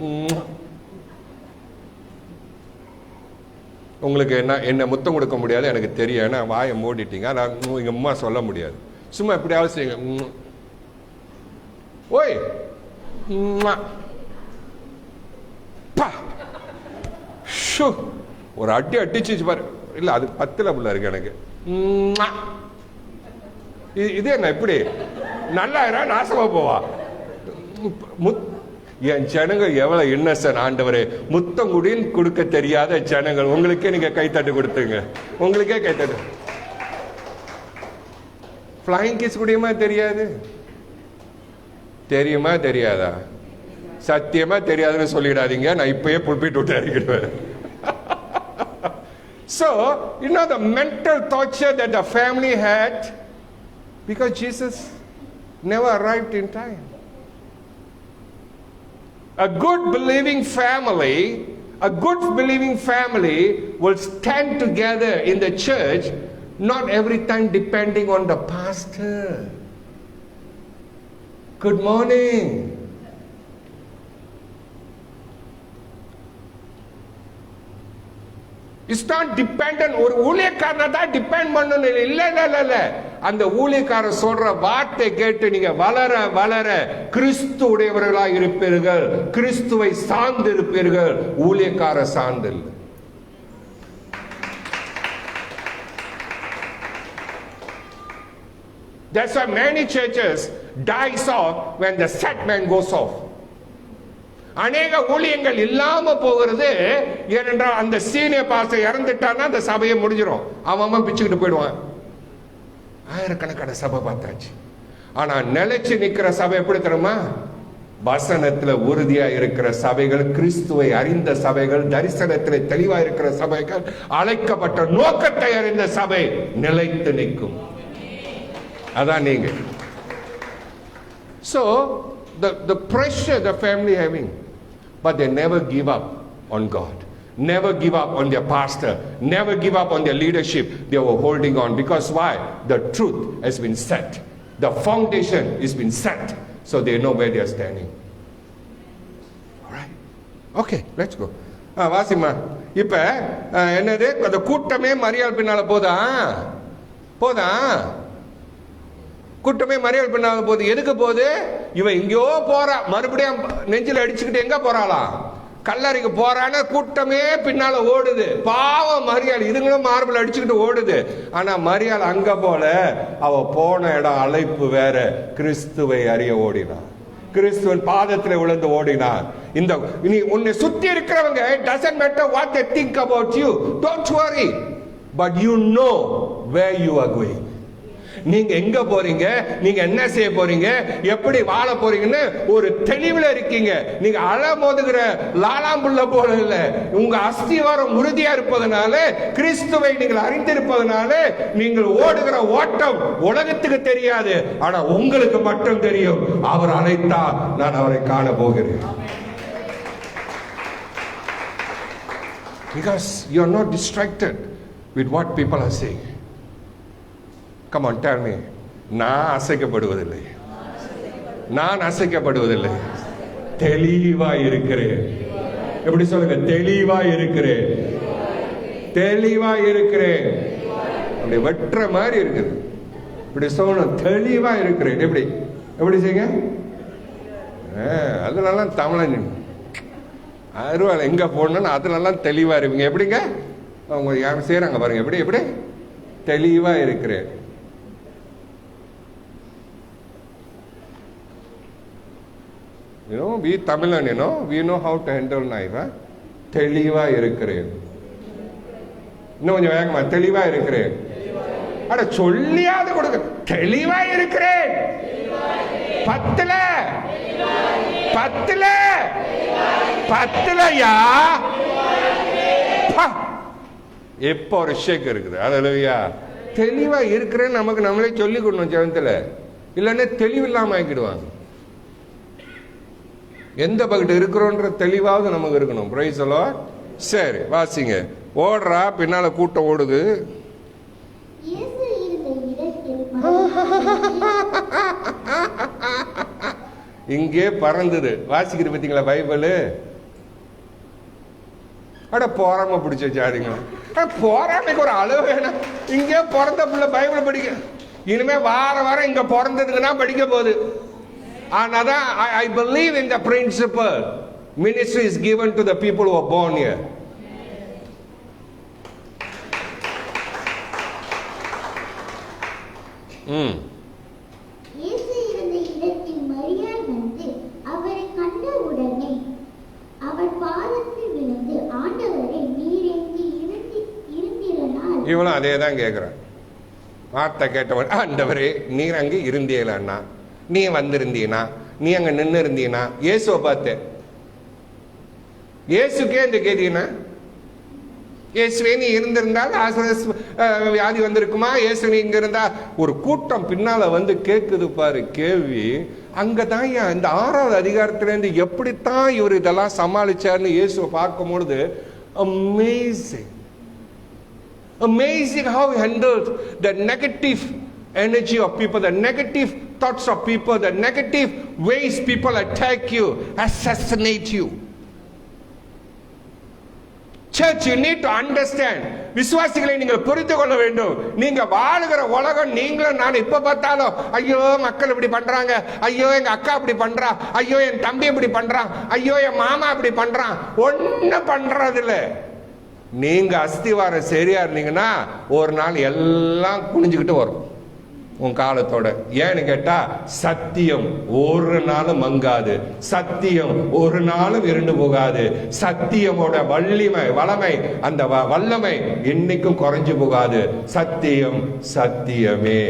உங்களுக்கு என்ன முத்தம் கொடுக்க முடியாது எனக்கு தெரியும், ஏன்னா வாயை மூடிட்டீங்க. நான் எங்க அம்மா சொல்ல முடியாது, சும்மா எப்படியாவது செய்யுங்க. ஓய் ஒரு அடிச்சு பாரு, இல்ல அது 10ல புள்ள இருக்கு எனக்கு. இது என்ன இப்படி நல்லா நாசமா போவா. என் ஜனங்கள் எவ்வளவு இன்னசென்ட் ஆண்டவரே, முத்தம் குடின்னு கொடுக்க தெரியாத ஜனங்கள். உங்களுக்கே நீங்க கைத்தட்டு கொடுத்துங்க, உங்களுக்கே கைத்தட்டு. ஃப்ளைங் கிஸ் குடியுமா தெரியாது, தெரியுமா தெரியாதா? சத்தியமா தெரியாதுன்னு சொல்லிடாதீங்க, நான் இப்பயே புல்பிட்டு விட்டு அறிக்கிடுவேன். So, you know the mental torture that the family had because Jesus never arrived in time. A good believing family will stand together in the church, not every time depending on the pastor. Good morning. It's not dependent. ஒரு ஊழியக்காரனை தான் டிபெண்ட் பண்ணணும் இல்ல. அந்த ஊழியக்காரர் சொல்ற வார்த்தை கேட்டு நீங்க வளர வளர கிறிஸ்து உடையவர்களாக இருப்பீர்கள், கிறிஸ்துவை சார்ந்து இருப்பீர்கள், ஊழியக்கார சார்ந்து இல்லை. That's why many churches dies off when the set man goes off. அநேக ஊழியங்கள் இல்லாம போகிறது ஏனென்றால் அந்த சீனியர் பாஸ்டர் இறந்துட்டான்னா அந்த சபையை முடிஞ்சிடும், அவன் பிச்சுக்கிட்டு போயிடுவான். ஆயிரக்கணக்கான சபை பார்த்தாச்சு. ஆனா நிலைச்சு நிக்கிற சபை எப்படி தெரியுமா? வசனத்துல உறுதியா இருக்கிற சபைகள், கிறிஸ்துவை அறிந்த சபைகள், தரிசனத்துல தெளிவா இருக்கிற சபைகள், அழைக்கப்பட்ட நோக்கத்தை அறிந்த சபை நிலைத்து நிற்கும். அதான் நீங்க. So the pressure the family having, but they never give up on God, never give up on their pastor, never give up on their leadership. They were holding on because why? The truth has been set, the foundation has been set, so they know where they are standing. All right, okay, let's go. Wasima. இப்ப என்னது, அந்த கூட்டமே மரியாள் பின்னால போதா கூட்டமே மரியாள் பின்னால போகுது. எதுக்கு போகுது? இவன் எங்கேயோ போறா, மறுபடியும் நெஞ்சில அடிச்சுக்கிட்டு எங்க போறாளாம், கல்லறைக்கு போறான்னு கூட்டமே பின்னால ஓடுது. பாவம் மரியாள், இதுங்களும் மார்பிள் அடிச்சுக்கிட்டு ஓடுது. ஆனா மரியாள் அங்க போல, அவ போன இடம் அழைப்பு வேற. கிறிஸ்துவை அறிய ஓடினார், கிறிஸ்துவன் பாதத்தில் விழுந்து ஓடினார். இந்த நீ உன்னை சுத்தி இருக்கிறவங்க, doesn't matter what they think about you, don't worry, but you know where you are going. நீங்க எங்க போறீங்க, நீங்க என்ன செய்ய போறீங்க, எப்படி வாழ போறீங்கன்னு ஒரு தெளிவுல இருக்கீங்க. நீங்க அலமோதுகிற லாலாம்புள்ள போல இல்ல. உங்க அஸ்திவாரம் உறுதியா இருப்பதனால, கிறிஸ்துவை நீங்கள் அறிந்திருப்பதனால, நீங்கள் ஓடுகிற ஓட்டம் உலகத்துக்கு தெரியாது, ஆனா உங்களுக்கு மட்டும் தெரியும். அவர் அழைத்தா நான் அவரை காண போகிறேன். Because you are not distracted with what people are saying. Come on, tell me. நான் அசைக்கப்படுவதில்லை, நான் அசைக்கப்படுவதில்லை. தெளிவா இருக்கிறேன். எப்படி சொல்லுங்க? தெளிவா இருக்கிறேன், தெளிவா இருக்கிறேன். அப்படி வெற்ற மாதிரி இருக்குது. இப்படி சொல்லணும், தெளிவா இருக்கிறேன். எப்படி எப்படி செய்யுங்க? அதுலலாம் தமிழன் அருவாள் எங்க போடணும்னு அதுலலாம் தெளிவா இருப்பீங்க. எப்படிங்க அவங்க யாரும் செய்யறாங்க பாருங்க. எப்படி எப்படி தெளிவா இருக்கிறேன். You know, we Tamilan, you know, we know how to handle knife. தெளிவா இருக்கிறேன். இன்னும் கொஞ்சம் வேகமா, தெளிவா இருக்கிறேன். அட சொல்லியாவது கொடுக்க. தெளிவா இருக்கிறேன். பத்துல பத்துல பத்துலயா எப்ப ஒரு ஷேக் இருக்குது. அல்லேலூயா. தெளிவா இருக்கிறேன்னு நமக்கு நம்மளே சொல்லி கொடுக்கணும் ஜெபத்துல. இல்லைன்னா தெளிவில்லாம ஆக்கிடுவாங்க. எந்த பக்கத்து இருக்கிறோன்ற தெளிவாவது நமக்கு இருக்கணும். Praise the Lord. சரி வாசிங்க. ஓடுறா, பின்னால கூட்டம் ஓடுது. இங்கே பறந்தது. வாசிக்கிற பார்த்தீங்களா பைபிள்? அட போறாம பிடிச்ச ஜாதிங்க. போறாமைக்கு ஒரு அளவு வேணும். இங்கே பிறந்த பிள்ளை பைபிள் படிக்க. இனிமே வார வாரம் இங்க பிறந்ததுக்குன்னா படிக்க போகுது. Another, I believe in the principle. Ministry is given to the people who are born here. இயேசு இருந்த இடத்தில் மரியாள் வந்து அவரை கண்டவுடனே அவர் பாதத்தில் விழுந்து, ஆண்டவரே, நீர் எங்கே இருந்தீரனால். இவளும் அதே தான் கேட்கிறான். வார்த்தை கேட்டவன், ஆண்டவரே நீர் அங்கே இருந்தீங்களா, நீ வந்திருந்தீனா, நீ அங்க நின்று இருந்தீனா. இயேசுவை பார்த்தேன். இயேசுக்கே இந்த கேட்டீங்கன்னா, இயேசுவே நீ இருந்திருந்தால் வியாதி வந்திருக்குமா? இயேசு நீ இங்க இருந்தா. ஒரு கூட்டம் பின்னால வந்து கேட்குது பாரு கேள்வி. அங்கதான் இந்த 6வது அதிகாரத்திலேருந்து எப்படித்தான் இவர் இதெல்லாம் சமாளிச்சார்னு இயேசுவை பார்க்கும்பொழுது amazing, amazing how he handled the negative energy of people, the negative thoughts of people, the negative ways people attack you, assassinate you. Church, you need to understand. விசுவாசிகளை நீங்கள் புரிந்து கொள்ள வேண்டும். நீங்க வாழுகிற உலகம், நீங்களும் நான் இப்ப பார்த்தாலும் ஐயோ மக்கள் இப்படி பண்றாங்க, ஐயோ எங்க அக்கா இப்படி பண்றா, ஐயோ என் தம்பி இப்படி பண்றான், ஐயோ என் மாமா இப்படி பண்றான். ஒன்னும் பண்றது இல்ல. நீங்க அஸ்திவாரம் சரியா இருந்தீங்கன்னா ஒரு நாள் எல்லாம் குனிஞ்சுக்கிட்டு வரும் உன் காலத்தோட. ஏன்னு கேட்டா சத்தியம் ஒரு நாளும் மங்காது, சத்தியம் ஒரு நாளும் இருண்டு போகாது. சத்தியமோட வல்லமை அந்த வல்லமை என்னைக்கும் குறைஞ்சு போகாது. சத்தியம் சத்தியமே.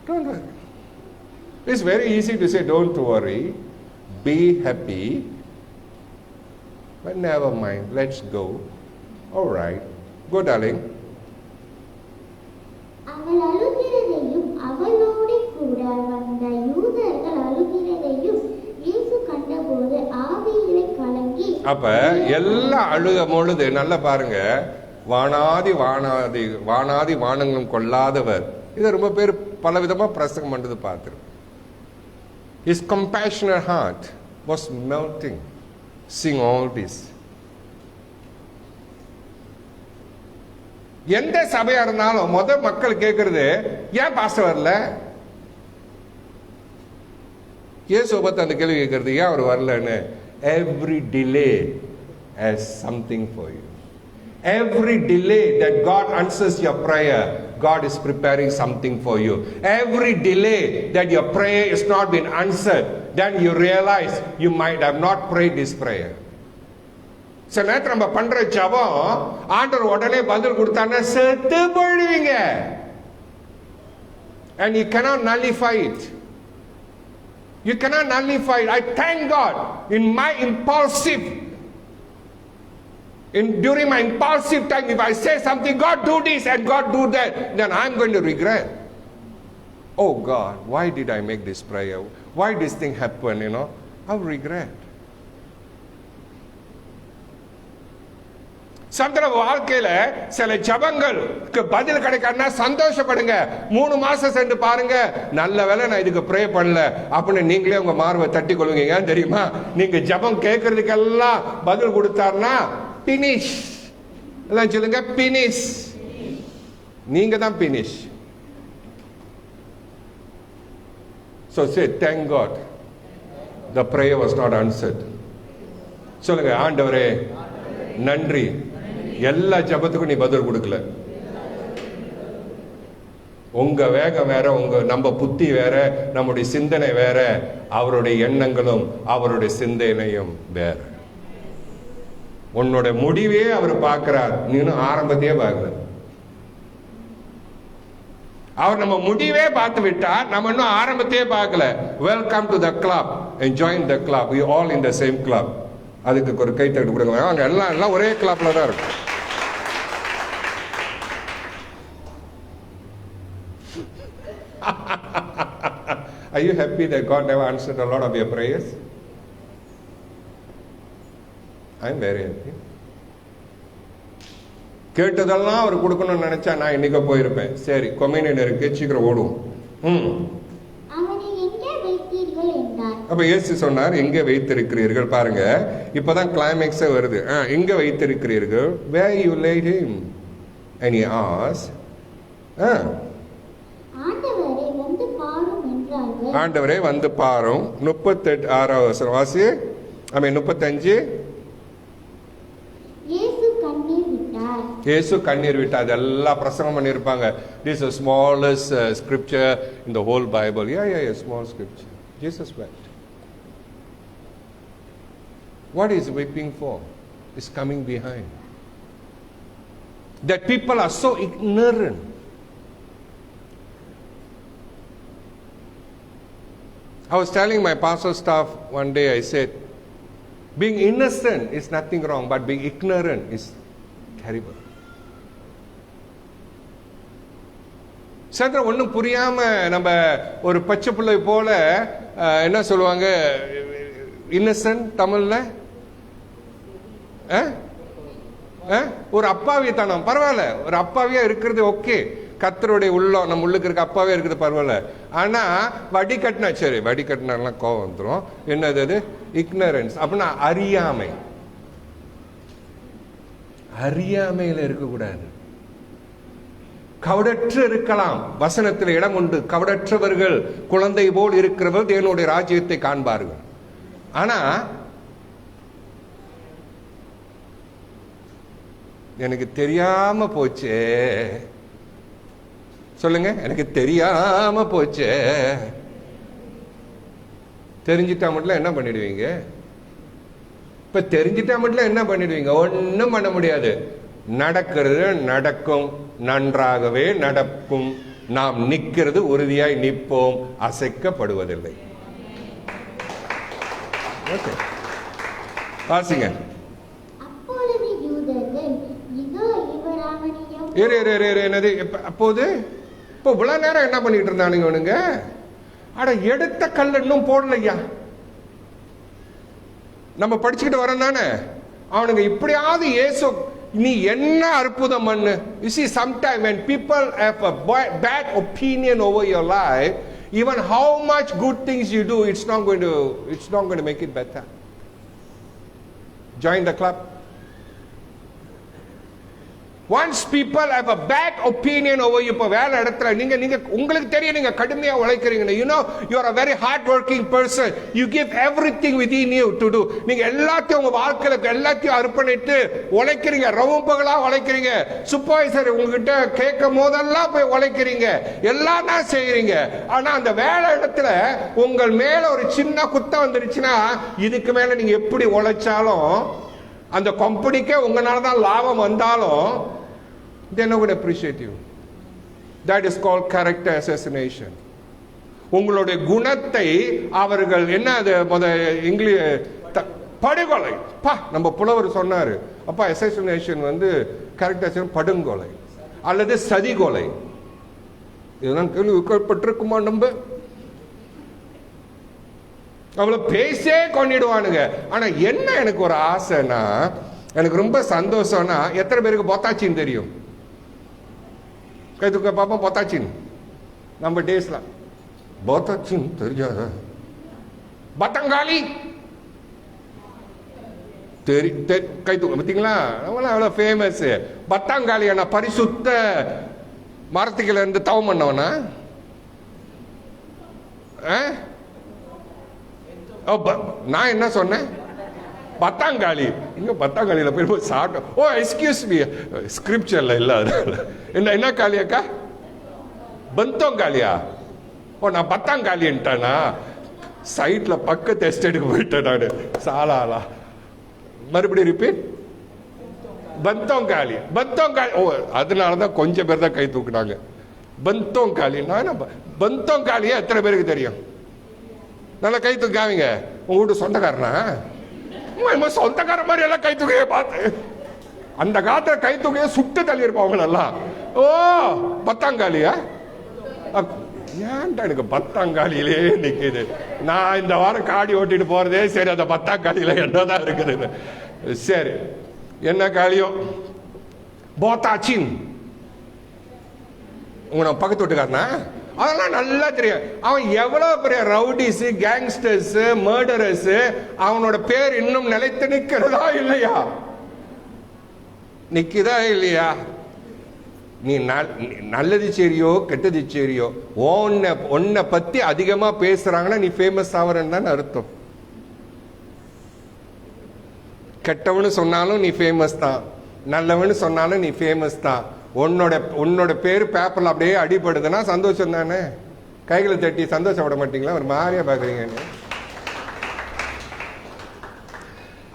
Don't worry. It's very easy to say don't worry, be happy, but never mind, let's go. All right. Go, darling. அவள் அழுகிறதையும் அவளோடு கூட வந்த யூதர்கள் அழுகிறதையும் இயேசு கண்டபோது ஆவியிலே கலங்கி. அப்ப எல்லாம் அழுகும் பொழுது நல்லா பாருங்க, வானாதி வானாதி வானாதி வானங்களும் கொள்ளாதவர். இதை ரொம்ப பேர் பல விதமா பிரசங்கம் பண்றது பார்த்துரு. His compassionate heart was melting, seeing all this. எந்த சபையா இருந்தாலும் மக்கள் கேட்கறது, ஏன் பாஸ்டர் வரல? இயேசுவை பார்த்து அந்த கேள்வி கேட்கறது, ஏன் அவர் வரலன்னு. Every delay has something for you. Every delay that God answers your prayer God is preparing something for you. Every delay that your prayer is not been answered, then you realize you might have not prayed this prayer. சில நேரத்தில் நம்ம பண்ற ஜெபம் ஆண்டவர் உடனே பதில் கொடுத்தாருன்னா செத்து போயிடுவீங்க. And you cannot nullify it. You cannot nullify it. I thank God in my impulsive, during my impulsive time, if I say something, God do this and God do that, then I'm going to regret. Oh God, why did I make this prayer? Why this thing happen, I'll regret. சந்திர வாழ்க்கையில சில ஜபங்களுக்கு பதில் கிடைக்காதுன்னா சந்தோஷப்படுங்க. 3 மாசம் சென்று பாருங்க, நல்ல வேளை நான் இதுக்கு ப்ரே பண்ணல அப்படின்னு நீங்களே உங்க மார்பை தட்டி கொள்வீங்க. ஏன் தெரியுமா? நீங்க ஜபம் கேட்கறதுக்கெல்லாம் பதில் கொடுத்தாருன்னா பினிஷ். எல்லாம் சொல்லுங்க, பினிஷ். நீங்க தான் finish. So say thank God the prayer was not answered. சொல்லுங்க, ஆண்டவரே நன்றி, எல்லா ஜபத்துக்கும் நீ பதில் கொடுக்கல. உங்க வேகம் வேற, நம்ம புத்தி வேற, நம்முடைய சிந்தனை வேற, அவருடைய எண்ணங்களும் அவருடைய சிந்தனையும் வேற. உன்னோட முடிவே அவர் பார்க்கிறார், நீனும் ஆரம்பத்தையே பார்க்கல. அவர் நம்ம முடிவே பார்த்து விட்டார், நம்ம இன்னும் ஆரம்பத்தையே பார்க்கல. Welcome to the club and join the club. We all in the same club. அதுக்கு ஒரு கை தட்டு கொடுங்க. அவங்க எல்லாம் ஒரே கிளப்ல தான் இருக்கும். Are you happy that God never answered a lot of your prayers? I'm very happy. கேட்டதெல்லாம் அவர் கொடுக்கணும்னு நினைச்சா நான் இன்னைக்கு போயிருப்பேன். சரி, கொம்யூனியன் இருக்கு, சீக்கிரம் ஓடுவோம். அப்ப இயேசு சொன்னார், எங்க வைத்திருக்கிறீர்கள்? பாருங்க, இப்பதான் கிளைமேக்ஸ் வருது. எங்க வைத்திருக்கிறீர்கள்? Where you laid him? And he asked, ஆண்டவரே வந்து பாரும். 36 வாசி. 35. இயேசு கண்ணீர் விட்டார். அதெல்லாம் பிரசங்கம் பண்ணியிருப்பாங்க. This is the smallest scripture in the whole Bible. Yeah, small scripture. Jesus wept. What is weeping for? Is coming behind. That people are so ignorant. I was telling my pastor staff one day, I said, being innocent is nothing wrong, but being ignorant is terrible. சந்திர ஒன்றும் புரியாம நம்ம ஒரு பச்சை பிள்ளை போல என்ன சொல்லுவாங்க இன்னசென்ட் தமிழ்ல, ஒரு அப்பாவியத்தனம். பரவாயில்ல, ஒரு அப்பாவியா இருக்கிறது ஓகே. கர்த்தருடைய உள்ளம் நம்ம உள்ளுக்கு இருக்க அப்பாவே இருக்குது, பரவாயில்ல. ஆனா வடிகட்டினா, சரி வடிகட்டினாலாம் கோவம் வந்துடும். என்னது அது? இக்னரன்ஸ். அப்படின்னா அறியாமை. அறியாமையில இருக்கக்கூடாது. கவடற்று இருக்கலாம். வசனத்தில் இடம் உண்டு. கவடற்றவர்கள் குழந்தை போல் இருக்கிறவர்கள் தேவனுடைய ராஜ்யத்தை காண்பார்கள். ஆனா எனக்கு தெரியாம போச்சே, சொல்லுங்க, எனக்கு தெரியாம போச்சே. தெரிஞ்சிட்டா மட்டும் என்ன பண்ணிடுவீங்க? இப்ப தெரிஞ்சிட்டா மட்டும் என்ன பண்ணிடுவீங்க? ஒன்னும் பண்ண முடியாது. நடக்கிறது நடக்கும், நன்றாகவே நடக்கும். நாம் நிக்கிறது உறுதியாய் நிற்போம், அசைக்கப்படுவதில்லை. வாசிங்க. என்னது? அப்போது இப்போ இவ்வளவு நேரம் என்ன பண்ணிட்டு இருந்தானுங்க? அட எடுத்த கல் இன்னும் போடலையா? நம்ம படிச்சுக்கிட்டு வரோம் தானே. அவனுங்க இப்படியாவது இயேசு நீ என்ன அற்புதம் பண்ணு. You see, sometimes when people have a bad opinion over your life, even how much good things you do, it's not going to make it better. Join the club. Once people have a bad opinion over you, இப்ப வேலை இடத்துல நீங்க உங்களுக்கு தெரியும் நீங்க கடுமையா உழைக்கிறீங்க. You know you are a very hard working person. You give everything within you to do. நீங்க எல்லாத்தையும் உங்க வாழ்க்கையில எல்லாத்தையும் அர்ப்பணித்து உழைக்கிறீங்க. ரவும் பகலா உழைக்கிறீங்க. சூப்பர்வைசர் உங்ககிட்ட கேட்கும் போதெல்லாம் போய் உழைக்கிறீங்க. எல்லாம் தான் செய்யறீங்க. ஆனா அந்த வேலை இடத்துல உங்கள் மேல ஒரு சின்ன குத்தம் வந்துருச்சுன்னா இதுக்கு மேல நீங்க எப்படி உழைச்சாலும் அந்த கம்பெனிக்கே உங்களால தான் லாபம் வந்தாலும் they're not going to appreciate you. That is called character assassination. உங்களுடைய குணத்தை அவர்கள் என்ன அது இங்கிலீஷ் படுகொலை. நம்ம புலவர் சொன்னாரு அப்பா assassination character assassination படுங்கொலை அல்லது சதிகொலை. இதெல்லாம் கேள்விப்பட்டிருக்குமா? நம்ம அவளை பேசே கொண்டிடுவானுங்க. ஆனா என்ன எனக்கு ஒரு ஆசைன்னா, எனக்கு ரொம்ப சந்தோஷம்னா, எத்தனை பேருக்கு பொத்தாச்சின்னு தெரியும்? கை தூக்க பாப்பா. பொத்தாச்சின் நம்ம டேஸ்ல பொத்தாச்சின் தெரியாத பத்தங்காளி கை தூக்க பார்த்தீங்களா? அவ்வளோ ஃபேமஸ். பத்தாங்காளி ஆனா பரிசுத்த மரத்துக்குள்ள இருந்து தவம் பண்ணவனா? நான் என்ன சொன்னேன்? பத்தாங்காளி. இங்க பத்தாங்காளியில போய் சாப்பிட்டோம். ஓ எக்ஸ்கியூஸ் மீ, ஸ்கிரிப்சர்ல இல்ல. என்ன காளியாக்கா? பந்தோங்காளியா? ஓ நான் பத்தாங்காளின்ட்டானா? சைட்ல பக்கத்து எஸ்டேட்டுக்கு போயிட்டேன் நானு. சாலாலா மறுபடியும் ரிப்பீட். பந்தோங்காளி. பந்தோங்காளி. ஓ அதனாலதான் கொஞ்சம் பேர் தான் கை தூக்குனாங்க. பந்தோங்காளி. பந்தோங்காளியா எத்தனை பேருக்கு தெரியும்? நல்லா கை தூக்காவீங்க. உங்க வீட்டு சொந்தக்காரனா? சொந்தக்கார மாதிரி எல்லாம் கை தூக்கைய பார்த்து அந்த காலத்துல கை தூக்கைய சுட்டு தள்ளி இருப்பாங்க நல்லா. ஓ பத்தாங்காளியா? ஏன்டா எனக்கு பத்தாங்காளியிலே நிக்குது. நான் இந்த வாரம் காடி ஓட்டிட்டு போறதே சரி, அந்த பத்தாங்காளியில என்னதான் இருக்குது. சரி என்ன காளியோ போத்தாச்சின் உங்க பக்கத்து வீட்டுக்காரனா? அதெல்லாம் நல்லா தெரியும். அவன் எவ்வளவு பெரிய ரவுடிஸ், கேங்ஸ்டர்ஸ், மர்டரர்ஸ், அவனோட பேர் இன்னும் நிலைத்து நிக்கிறதா இல்லையா? நிக்குதா இல்லையா? நீ நல்லது சரியோ கெட்டது சரியோ உன்னை பத்தி அதிகமா பேசுறாங்கன்னா நீ ஃபேமஸ் ஆவறன்னு தான் அர்த்தம். கெட்டவனு சொன்னாலும் நீ ஃபேமஸ் தான், நல்லவனு சொன்னாலும் நீ ஃபேமஸ் தான். உன்னோட பேர் பேப்பர்ல அப்படியே அடிபடுதுன்னா சந்தோஷம் தானே? கைகளை தட்டி சந்தோஷப்பட மாட்டீங்களா? ஒரு மாதிரியா பாக்குறீங்க.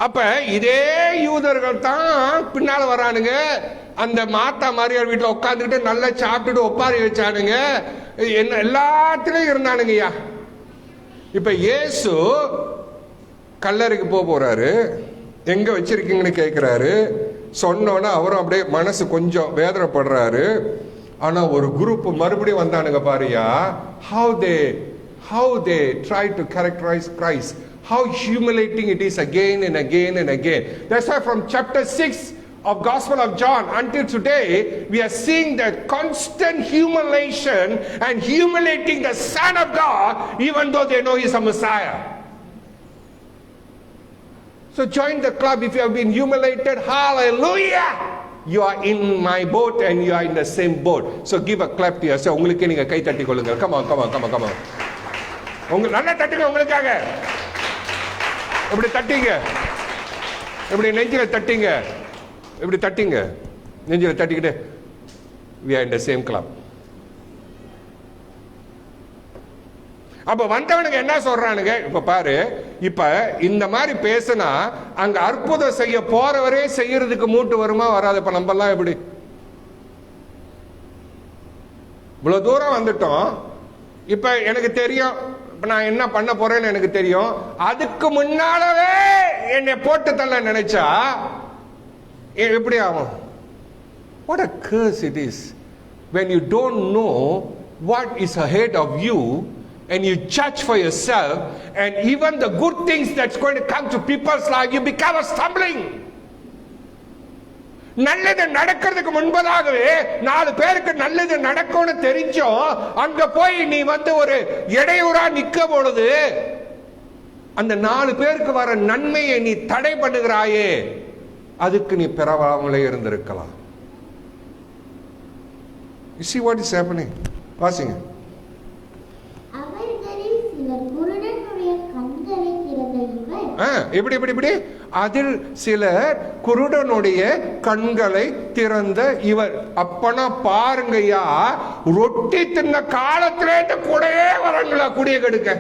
அப்ப இதே யூதர்கள் தான் பின்னால வரானுங்க. அந்த மாத்தா மாரியார் வீட்டுல உட்காந்துக்கிட்டு நல்லா சாப்பிட்டுட்டு ஒப்பாரி வச்சானுங்க. என்ன எல்லாத்திலையும் இருந்தானுங்கய்யா. இப்ப இயேசு கல்லறைக்கு போறாரு. எங்க வச்சிருக்கீங்கன்னு கேட்கிறாரு. சொன்னோன்னா அவரும் அப்படியே மனசு கொஞ்சம் வேதனைப்படுறாரு. ஆனா ஒரு குரூப் மறுபடியும் வந்தானுங்க பாரியா. how they try to characterize Christ, how humiliating it is again and again and again. That's why from chapter 6 of Gospel of John until today we are seeing that constant humiliation and humiliating the Son of God even though they know He's a Messiah. So join the club if you have been humiliated. Hallelujah! You are in my boat and you are in the same boat. So give a clap to yourself. உங்களுக்கு நீங்க கை தட்டி கொள்ளுங்க. Come on. நல்லா தட்டுங்க உங்களுக்காக. இப்படி தட்டிங்க. இப்படி நெஞ்சில தட்டிங்க. இப்படி தட்டிங்க. நெஞ்சில தட்டிக்கிட்டு we are in the same club. அப்ப வந்தவனுங்க என்ன சொல்றானுங்க? இப்ப பாரு, இப்ப இந்த மாதிரி பேசினா அங்க அற்புதம் செய்ய போறவரே செய்யறதுக்கு மூட்டு வருமா வராது? இப்ப நம்ம எல்லாம் எப்படி இவ்வளவு தூரம் வந்துட்டோம். இப்ப எனக்கு தெரியும் இப்ப நான் என்ன பண்ண போறேன்னு எனக்கு தெரியும். அதுக்கு முன்னாலவே என்னை போட்டு தள்ள நினைச்சா எப்படி ஆகும்? What a curse it is when you don't know what is ahead of you and you judge for yourself, and even the good things that's going to come to people's life, you become a stumbling. நல்லது நடக்கிறதுக்கு முன்பதாகவே 4 பேருக்கு நல்லது நடக்கும்னு தெரிஞ்சோம் அங்க போய் நீ ஒரு இடையூறா நிக்க பொழுது அந்த 4 பேருக்கு வர நன்மையை நீ தடை பண்ணுகிறாயே, அதுக்கு நீ பெறவாமலே இருந்திருக்கலாம். You see what is happening? வாசிங்க. அவர்களில் சிலர் குருடனுடைய கண்களை திறந்த இவர் இப்படி அதில் சிலர் குருடனுடைய கண்களை திறந்த இவர். அப்பனா பாருங்கய்யா, ரொட்டி தின்ன காலத்திலே கூடயே வராங்களா குடிய கெடுக்க.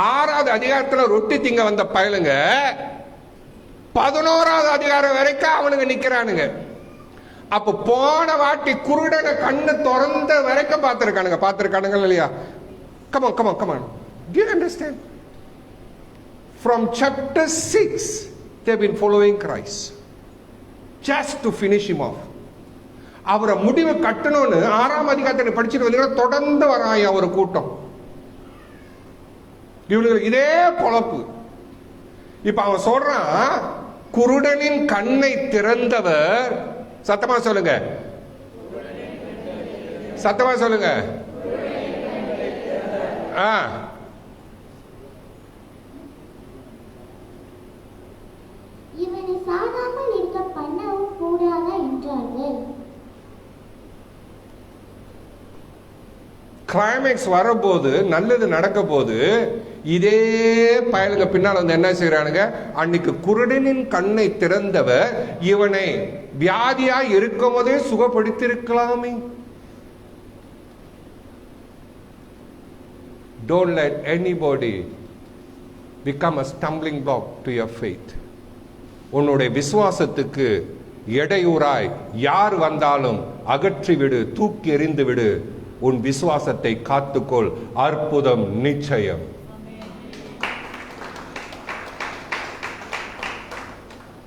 6வது அதிகாரத்துல ரொட்டி திங்க வந்த பயலுங்க 11வது அதிகாரம் வரைக்கும் அவனுங்க நிக்கிறானுங்க. அப்ப போன வாட்டி குருடனை கண்ணு திறந்த வரைக்கும் பார்த்திருக்கானுங்க இல்லையா? Come on. Do you understand? From chapter 6, they've been following Christ. Just to finish him off. அவரை முடிவு கட்டணும்னு 6ஆம் அதிகாரத்தை படிச்சுட்டு வந்தீங்கன்னா தொடர்ந்து வராயா ஒரு கூட்டம். இவனுக்கு இதே பொழப்பு. இப்ப அவன் சொல்றான், குருடனின் கண்ணை திறந்தவர். சத்தமா சொல்லுங்க. இவனை சாகாமல் இருக்க பண்ணவும் கூடாதா என்றார்கள். கிளைமேக்ஸ் வரபோது, நல்லது நடக்க போது, இதே பயலுங்க பின்னால் வந்து என்ன செய்யறானுங்க? அன்னைக்கு குருடனின் கண்ணை திறந்தவர் இவனை வியாதியா இருக்கும் போதே சுகப்படுத்திருக்கலாமே. Don't let anybody become a stumbling block to your faith. உன்னுடைய விசுவாசத்துக்கு எடையூறாய் யார் வந்தாலும் அகற்றி விடு, தூக்கி எறிந்து விடு. உன் விசுவாசத்தை காத்துக்கொள், அற்புதம் நிச்சயம்.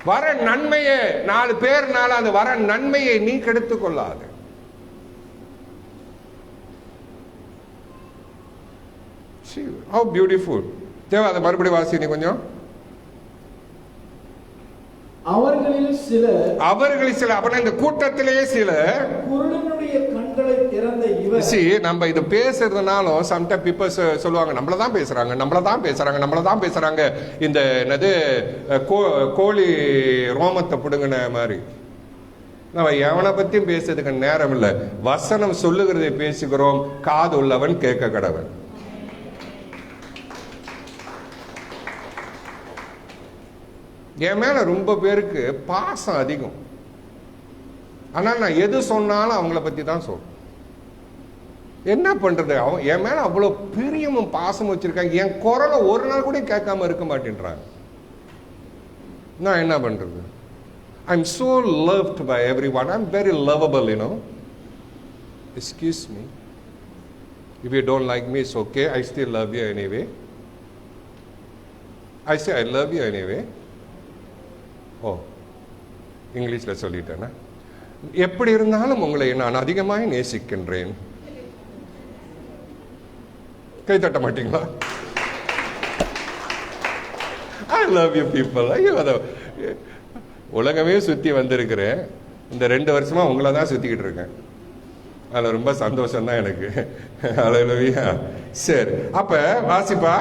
வர நன்மையை 4 பேர்னால அந்த வர நன்மையை நீ கெடுத்துக் கொள்ளாது. How beautiful. தேவ அதை மறுபடி வாசி நீ கொஞ்சம். அவர்களில் சில அப்ப இந்த கூட்டத்திலேயே சிலர் குருடனுடைய கண்களை திறந்த இவர். நம்ம இது பேசுறதுனாலும் சம்டைம் பீப்பிள் சொல்லுவாங்க, நம்மளதான் பேசுறாங்க. இந்த என்னது கோழி ரோமத்தை புடுங்கின மாதிரி. நம்ம எவனை பத்தியும் பேசுறதுக்கு நேரம் இல்லை. வசனம் சொல்லுகிறதை பேசுகிறோம், காது உள்ளவன் கேட்க கடவன். என் மேல ரொம்ப பேருக்கு பாசம் அதிகம். ஆனால் நான் எது சொன்னாலும் அவங்கள பத்தி தான் சொல்றேன். என்ன பண்றது? அவன் என் மேல அவ்வளவு பிரியமும் பாசமும் வச்சிருக்காங்க. என் குரலை ஒரு நாள் கூட கேட்காம இருக்க மாட்டேன்றாங்க. நான் என்ன பண்றது? I'm so loved by everyone. I'm very lovable, you know. Excuse me. If you don't like me, it's okay. I still love you anyway. I say I love you anyway. ஓ, இங்கிலீஷில் சொல்லிட்டேன்னா. எப்படி இருந்தாலும் உங்களை நான் அதிகமாக நேசிக்கின்றேன். கை தட்ட மாட்டீங்களா? I love you people. ஐயோ, உலகமே சுற்றி வந்திருக்கிறேன். இந்த 2 வருஷமா உங்களை தான் சுற்றிக்கிட்டு இருக்கேன். அதில் ரொம்ப சந்தோஷம் தான் எனக்கு. அல்லேலூயா. சரி, அப்ப வாசிப்பா.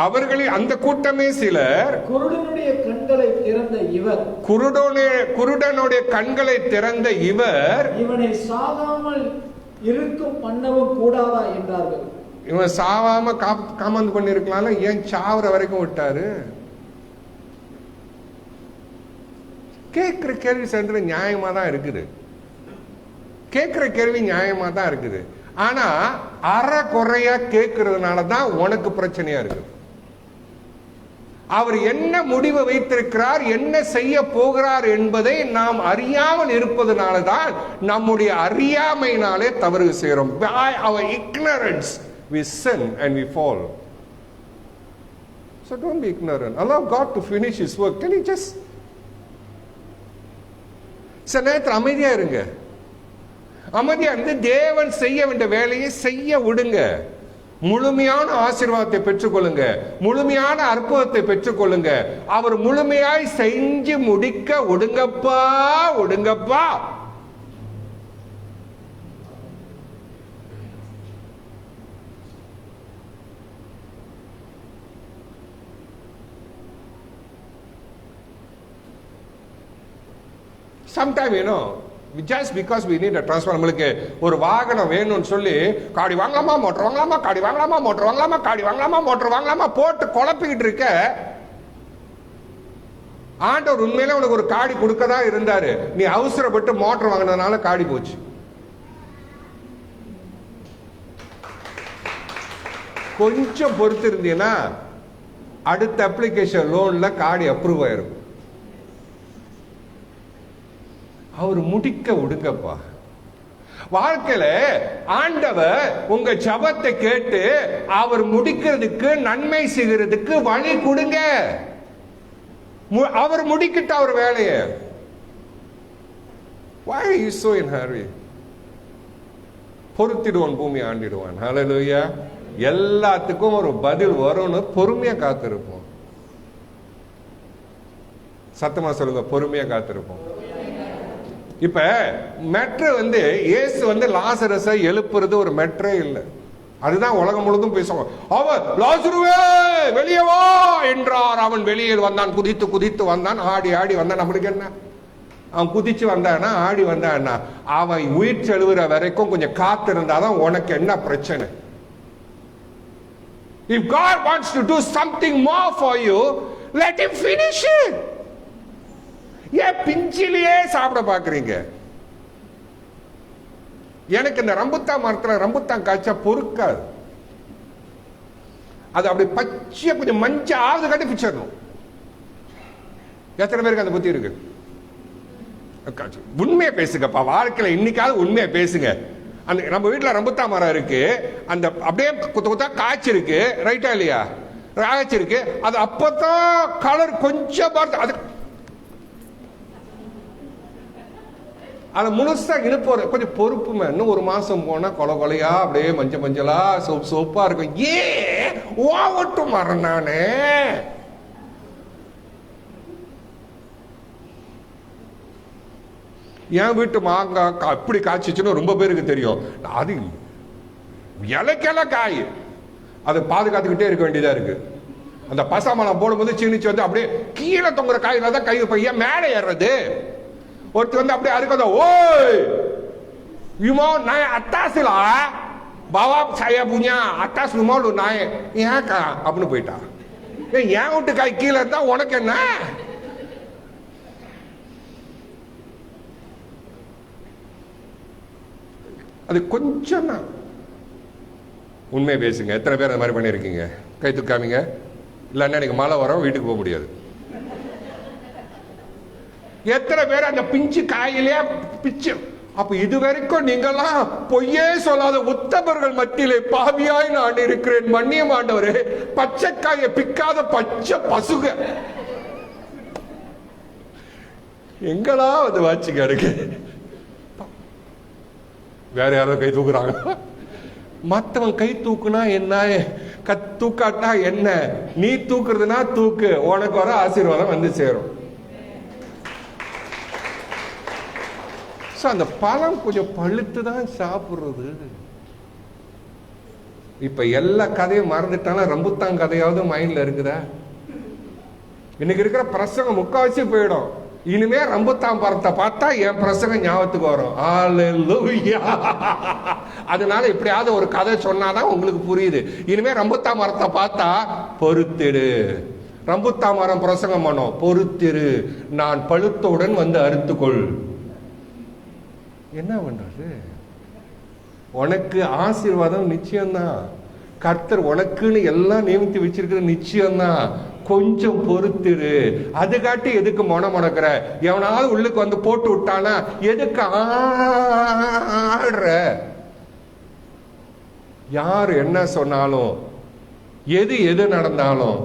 அவர்களில் அந்த கூட்டமே சிலர் குருடனுடைய கண்களை திறந்த இவர். குருடனுடைய கண்களை திறந்த இவர் இவனை சாகாமல் இருக்கும் பண்ணவும் கூடாதா என்றார்கள். இவன் சாவாம காமந்து பண்ணிருக்கலாம், ஏன் சாவர வரைக்கும் விட்டாரு? கேட்கிற கேள்வி சென்ற நியாயமா தான் இருக்குது. ஆனா அரை குறையா கேட்கறதுனால தான் உனக்கு பிரச்சனையா இருக்கு. அவர் என்ன முடிவு வைத்திருக்கிறார், என்ன செய்ய போகிறார் என்பதை நாம் அறியாமல் இருப்பதனால தான் நம்முடைய அறியாமையினாலே தவறு செய்கிறோம். By our ignorance we sin and we fall. So don't be ignorant. Allow God to finish his work. Can you just சில நேரத்தில் அமைதியா இருங்க. அமைதியா இருந்து தேவன் செய்ய வேண்டிய வேலையை செய்ய விடுங்க. முழுமையான ஆசீர்வாதத்தை பெற்றுக்கொள்ளுங்க, முழுமையான அற்புதத்தை பெற்றுக்கொள்ளுங்க. அவர் முழுமையாய் செஞ்சு முடிக்க ஒடுங்கப்பா. sometime just because we need a transfer, நம்மளுக்கு ஒரு வாகனம் வேணும்னு சொல்லி காடி வாங்கலாமா மோட்டர் வாங்கலாமா காடி வாங்கலாமா மோட்டர் வாங்கலாமா காடி வாங்கலாமா மோட்டர் வாங்கலாமா போட்டு குழப்பிக்கிட்டு இருக்க, ஆண்டவர் உண்மையில உனக்கு ஒரு காடி கொடுக்கதா இருந்தாரு. நீ அவசரப்பட்டு மோட்டர் வாங்கினதுனால காடி போச்சு. கொஞ்சம் பொறுத்து இருந்தீங்கன்னா அடுத்த அப்ளிகேஷன் லோன்ல காடி அப்ரூவ் ஆயிருக்கும். அவர் முடிக்க விடுங்கப்பா. வாழ்க்கையில ஆண்டவர் உங்க ஜபத்தை கேட்டு அவர் முடிக்கிறதுக்கு நன்மை செய்கிறதுக்கு வழி கொடுங்க. அவர் முடிக்கிட்ட அவர் வேலைய. Why are you so in hurry? பொறுத்திடுவான் பூமி ஆண்டிடுவான். ஹல்லேலூயா. எல்லாத்துக்கும் ஒரு பதில் வரும்னு பொறுமையா காத்திருப்போம். சத்தமா சொல்லுங்க, பொறுமையா காத்திருப்போம். இப்ப மெட்ரு இயேசு லாசரஸை எழுப்புறது ஒரு மெட்ரே இல்லை. அதுதான் உலகம் முழுதும் பேசுவாங்க. அவர் லாசருவே வெளியே வா என்றார். அவன் வெளியே வந்தான், குதித்து குதித்து வந்தான், ஆடி ஆடி வந்தான். நம்மளுக்கு என்ன, அவன் குதிச்சு வந்தானா ஆடி வந்தானா? அவன் உயிர் செழுவுற வரைக்கும் கொஞ்சம் காத்து இருந்தாதான் உனக்கு என்ன பிரச்சனை? If God wants to do something more for you, let him finish it. ஏன் பிஞ்சிலேயே சாப்பிட பாக்குறீங்க? எனக்கு இந்த ரம்புத்தான் மரத்துல ரம்புத்தான் காய்ச்சா பொறுக்காது. அது அப்படி பச்சையா கொஞ்சம் மஞ்சாவது கட்டி பிச்சிடணும். எத்தனை பேருக்கு அந்த புத்தி இருக்கு? உண்மையை பேசுங்கப்பா. வாழ்க்கையில இன்னைக்காவது உண்மையை பேசுங்க. அந்த நம்ம வீட்டுல ரம்புத்தா மரம் இருக்கு, அந்த அப்படியே குத்த குத்தா காய்ச்சிருக்கு, ரைட்டா இல்லையா? காய்ச்சிருக்கு. அது அப்பதான் கலர் கொஞ்சம் பார்த்து அது அதை முழுசா இழுப்போற கொஞ்சம் பொறுப்புமே. இன்னும் ஒரு மாசம் போனா கொலை கொலையா அப்படியே மஞ்சள் மஞ்சளா சோப்பா இருக்கும். ஏன் ஓட்டு மரம் நானே? என் வீட்டு மாங்காய் அப்படி காய்ச்சிச்சுன்னு ரொம்ப பேருக்கு தெரியும். அது இலைக்கெல காய், அதை பாதுகாத்துக்கிட்டே இருக்க வேண்டியதா இருக்கு. அந்த பசாமலம் போடும்போது சீனிச்சு அப்படியே கீழே தொங்குற காயில தான் கை பையன் மேலே ஏறது. ஒருத்தர் அப்படியே அறுக்கதோ, ஓய் யுமோ நாய அத்தாசுலா பாவா saya punya atas rumah lu naik ya kak அப்படின்னு போயிட்டா. என் வீட்டு காய் கீழே தான் உனக்கு என்ன? அது கொஞ்சம் தான். உண்மையை பேசுங்க. எத்தனை பேர் அந்த மாதிரி பண்ணியிருக்கீங்க? கை தூக்காமீங்க. இல்லைன்னா எனக்கு மழை வரும், வீட்டுக்கு போக முடியாது. எத்தனை பேர் அந்த பிஞ்சு காயிலே பிச்சு? அப்ப இதுவரைக்கும் நீங்கெல்லாம் பொய்யே சொல்லாத உத்தமர்கள் மத்தியிலே பாவியாய் நான் இருக்கிறேன். மன்னியம் ஆண்டவரே. பச்சைக்காயை பிக்காத பச்சை பசுக எங்களா அது வாட்சிக்க இருக்கு. வேற யாரோ கை தூக்குறாங்க. மற்றவன் கை தூக்குனா என்ன, தூக்காட்டா என்ன? நீ தூக்குறதுனா தூக்கு, உனக்கு வர ஆசீர்வாதம் வந்து சேரும். அந்த பழம் கொஞ்சம் பழுத்து தான் சாப்பிடுறது. இப்ப எல்லா கதையும் மறந்துட்டாலும் ரம்புத்தான் கதையாவது மைண்ட்ல இருக்குதா? இன்னைக்கு இருக்கிற பிரசங்கம் முக்காவாசி போயிடும். இனிமே ரம்புத்தான் பழத்தை பார்த்தா என் பிரசங்கம் ஞாபகத்துக்கு வரும். அல்லேலூயா. அதனால இப்படியாவது ஒரு கதை சொன்னாதான் உங்களுக்கு புரியுது. இனிமே ரம்புத்தான் மரத்தை பார்த்தா பொறுத்திரு. ரம்புத்தான் மரம் பிரசங்கம் பண்ணோம், பொறுத்திரு, நான் பழுத்தவுடன் வந்து அறுத்துக்கொள். என்ன பண்றது? உனக்கு ஆசீர்வாதம் நிச்சயம்தான். கர்த்தர் உனக்குன்னு எல்லாம் நியமித்து வச்சிருக்கிற நிச்சயம்தான். கொஞ்சம் பொறுத்திரு. அது காட்டி எதுக்கு முணக்கிற? எவனாவது உள்ளுக்கு வந்து போட்டு விட்டானா எதுக்கு ஆடுற? யார் என்ன சொன்னாலும் எது நடந்தாலும்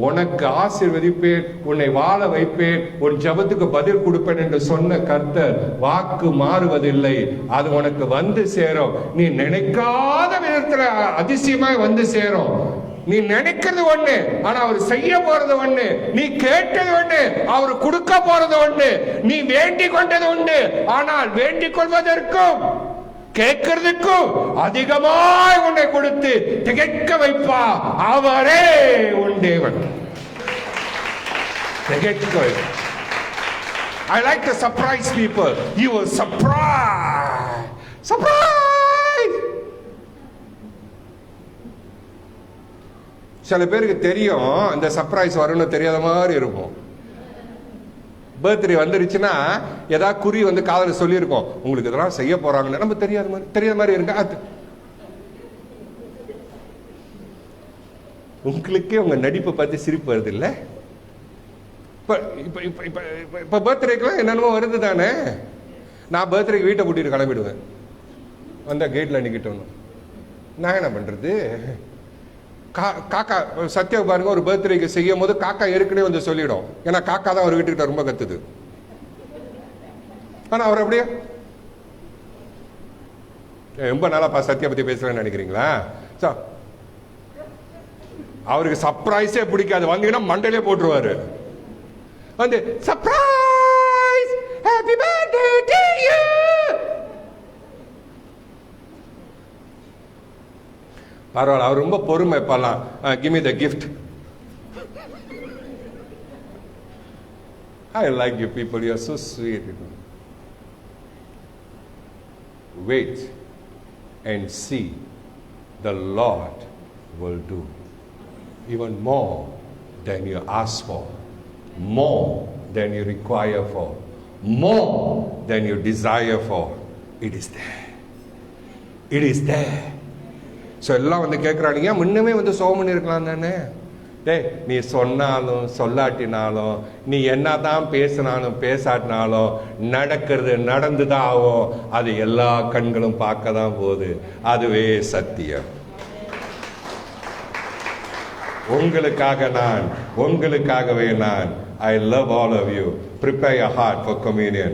உனக்கு ஆசீர்வதிப்பேன், உன்னை வாழ வைப்பேன், உன் ஜபத்துக்கு பதில் கொடுப்பேன் என்று சொன்ன கர்த்தர் வாக்கு மாறுவதில்லை. அது உனக்கு வந்து சேரும். நீ நினைக்காத விதத்துல அதிசயமாய் வந்து சேரும். நீ நினைக்கிறது ஒண்ணு, ஆனா அவர் செய்ய போறது ஒண்ணு. நீ கேட்டது ஒண்ணு, அவர் கொடுக்க போறது ஒண்ணு. நீ வேண்டிக் கொண்டது ஒண்ணு, ஆனால் வேண்டிக் கொள்வதற்கும் கேட்கறதுக்கும் அதிகமாய் உன்னை கொடுத்து திகைக்க வைப்பா. அவரே உன் தேவன். திகைக்க வைப்பா. I like to surprise people. You will surprise. Surprise! சில பேருக்கு தெரியும் இந்த சர்ப்ரைஸ் வரும்னு தெரியாத மாதிரி இருக்கும். பர்த்டே வந்துருச்சுன்னா ஏதாவது குறி வந்து காதல சொல்லியிருக்கோம், உங்களுக்கு இதெல்லாம் செய்ய போறாங்கன்னு. நம்ம தெரியாத மாதிரி இருக்கா? அது உங்களுக்கே உங்க நடிப்பை பார்த்து சிரிப்பு வருது இல்ல? இப்ப பர்த்டேக்கெல்லாம் என்னென்னமோ வருது தானே. நான் பர்த்டேக்கு வீட்டை கூட்டிட்டு கிளம்பிடுவேன். வந்தா கேட்ல நிக்கிட்டோம். நான் என்ன பண்றது? காக்கா சத்யா பாருங்க, ஒரு பர்த்டேக்கு செய்யும் போது காக்கா ஏற்கனவே வந்து சொல்லிடும். ஏன்னா காக்கா தான் அவர் வீட்டுக்கிட்ட ரொம்ப கத்துது. ஆனா அவர் அப்படியே ரொம்ப நாளா சத்யா பத்தி பேசுறேன்னு நினைக்கிறீங்களா? அவருக்கு சர்ப்ரைஸே பிடிக்காது. வந்தீங்கன்னா மண்டையிலே போட்டுருவாரு. வந்து surprise, happy birthday to you. பரவாயில்ல, அவர் ரொம்ப பொறுமை. இப்பெல்லாம் give me the gift. I like you people, you are so sweet. Wait and see, the Lord will do even more than you ask for, more than you require for, more than you desire for. It is there. It is there. So எல்லாம் வந்து கேட்குறானுங்க, முன்னமே வந்து சோகம் பண்ணியிருக்கலாம் தானே. டே, நீ சொன்னாலும் சொல்லாட்டினாலும், நீ என்ன தான் பேசினாலும் பேசாட்டினாலும், நடக்கிறது நடந்து தான் ஆகும். அது எல்லா கண்களும் பார்க்க தான் போகுது. அதுவே சத்தியம். உங்களுக்காக நான், உங்களுக்காகவே நான். I love all of you. Prepare your heart for communion.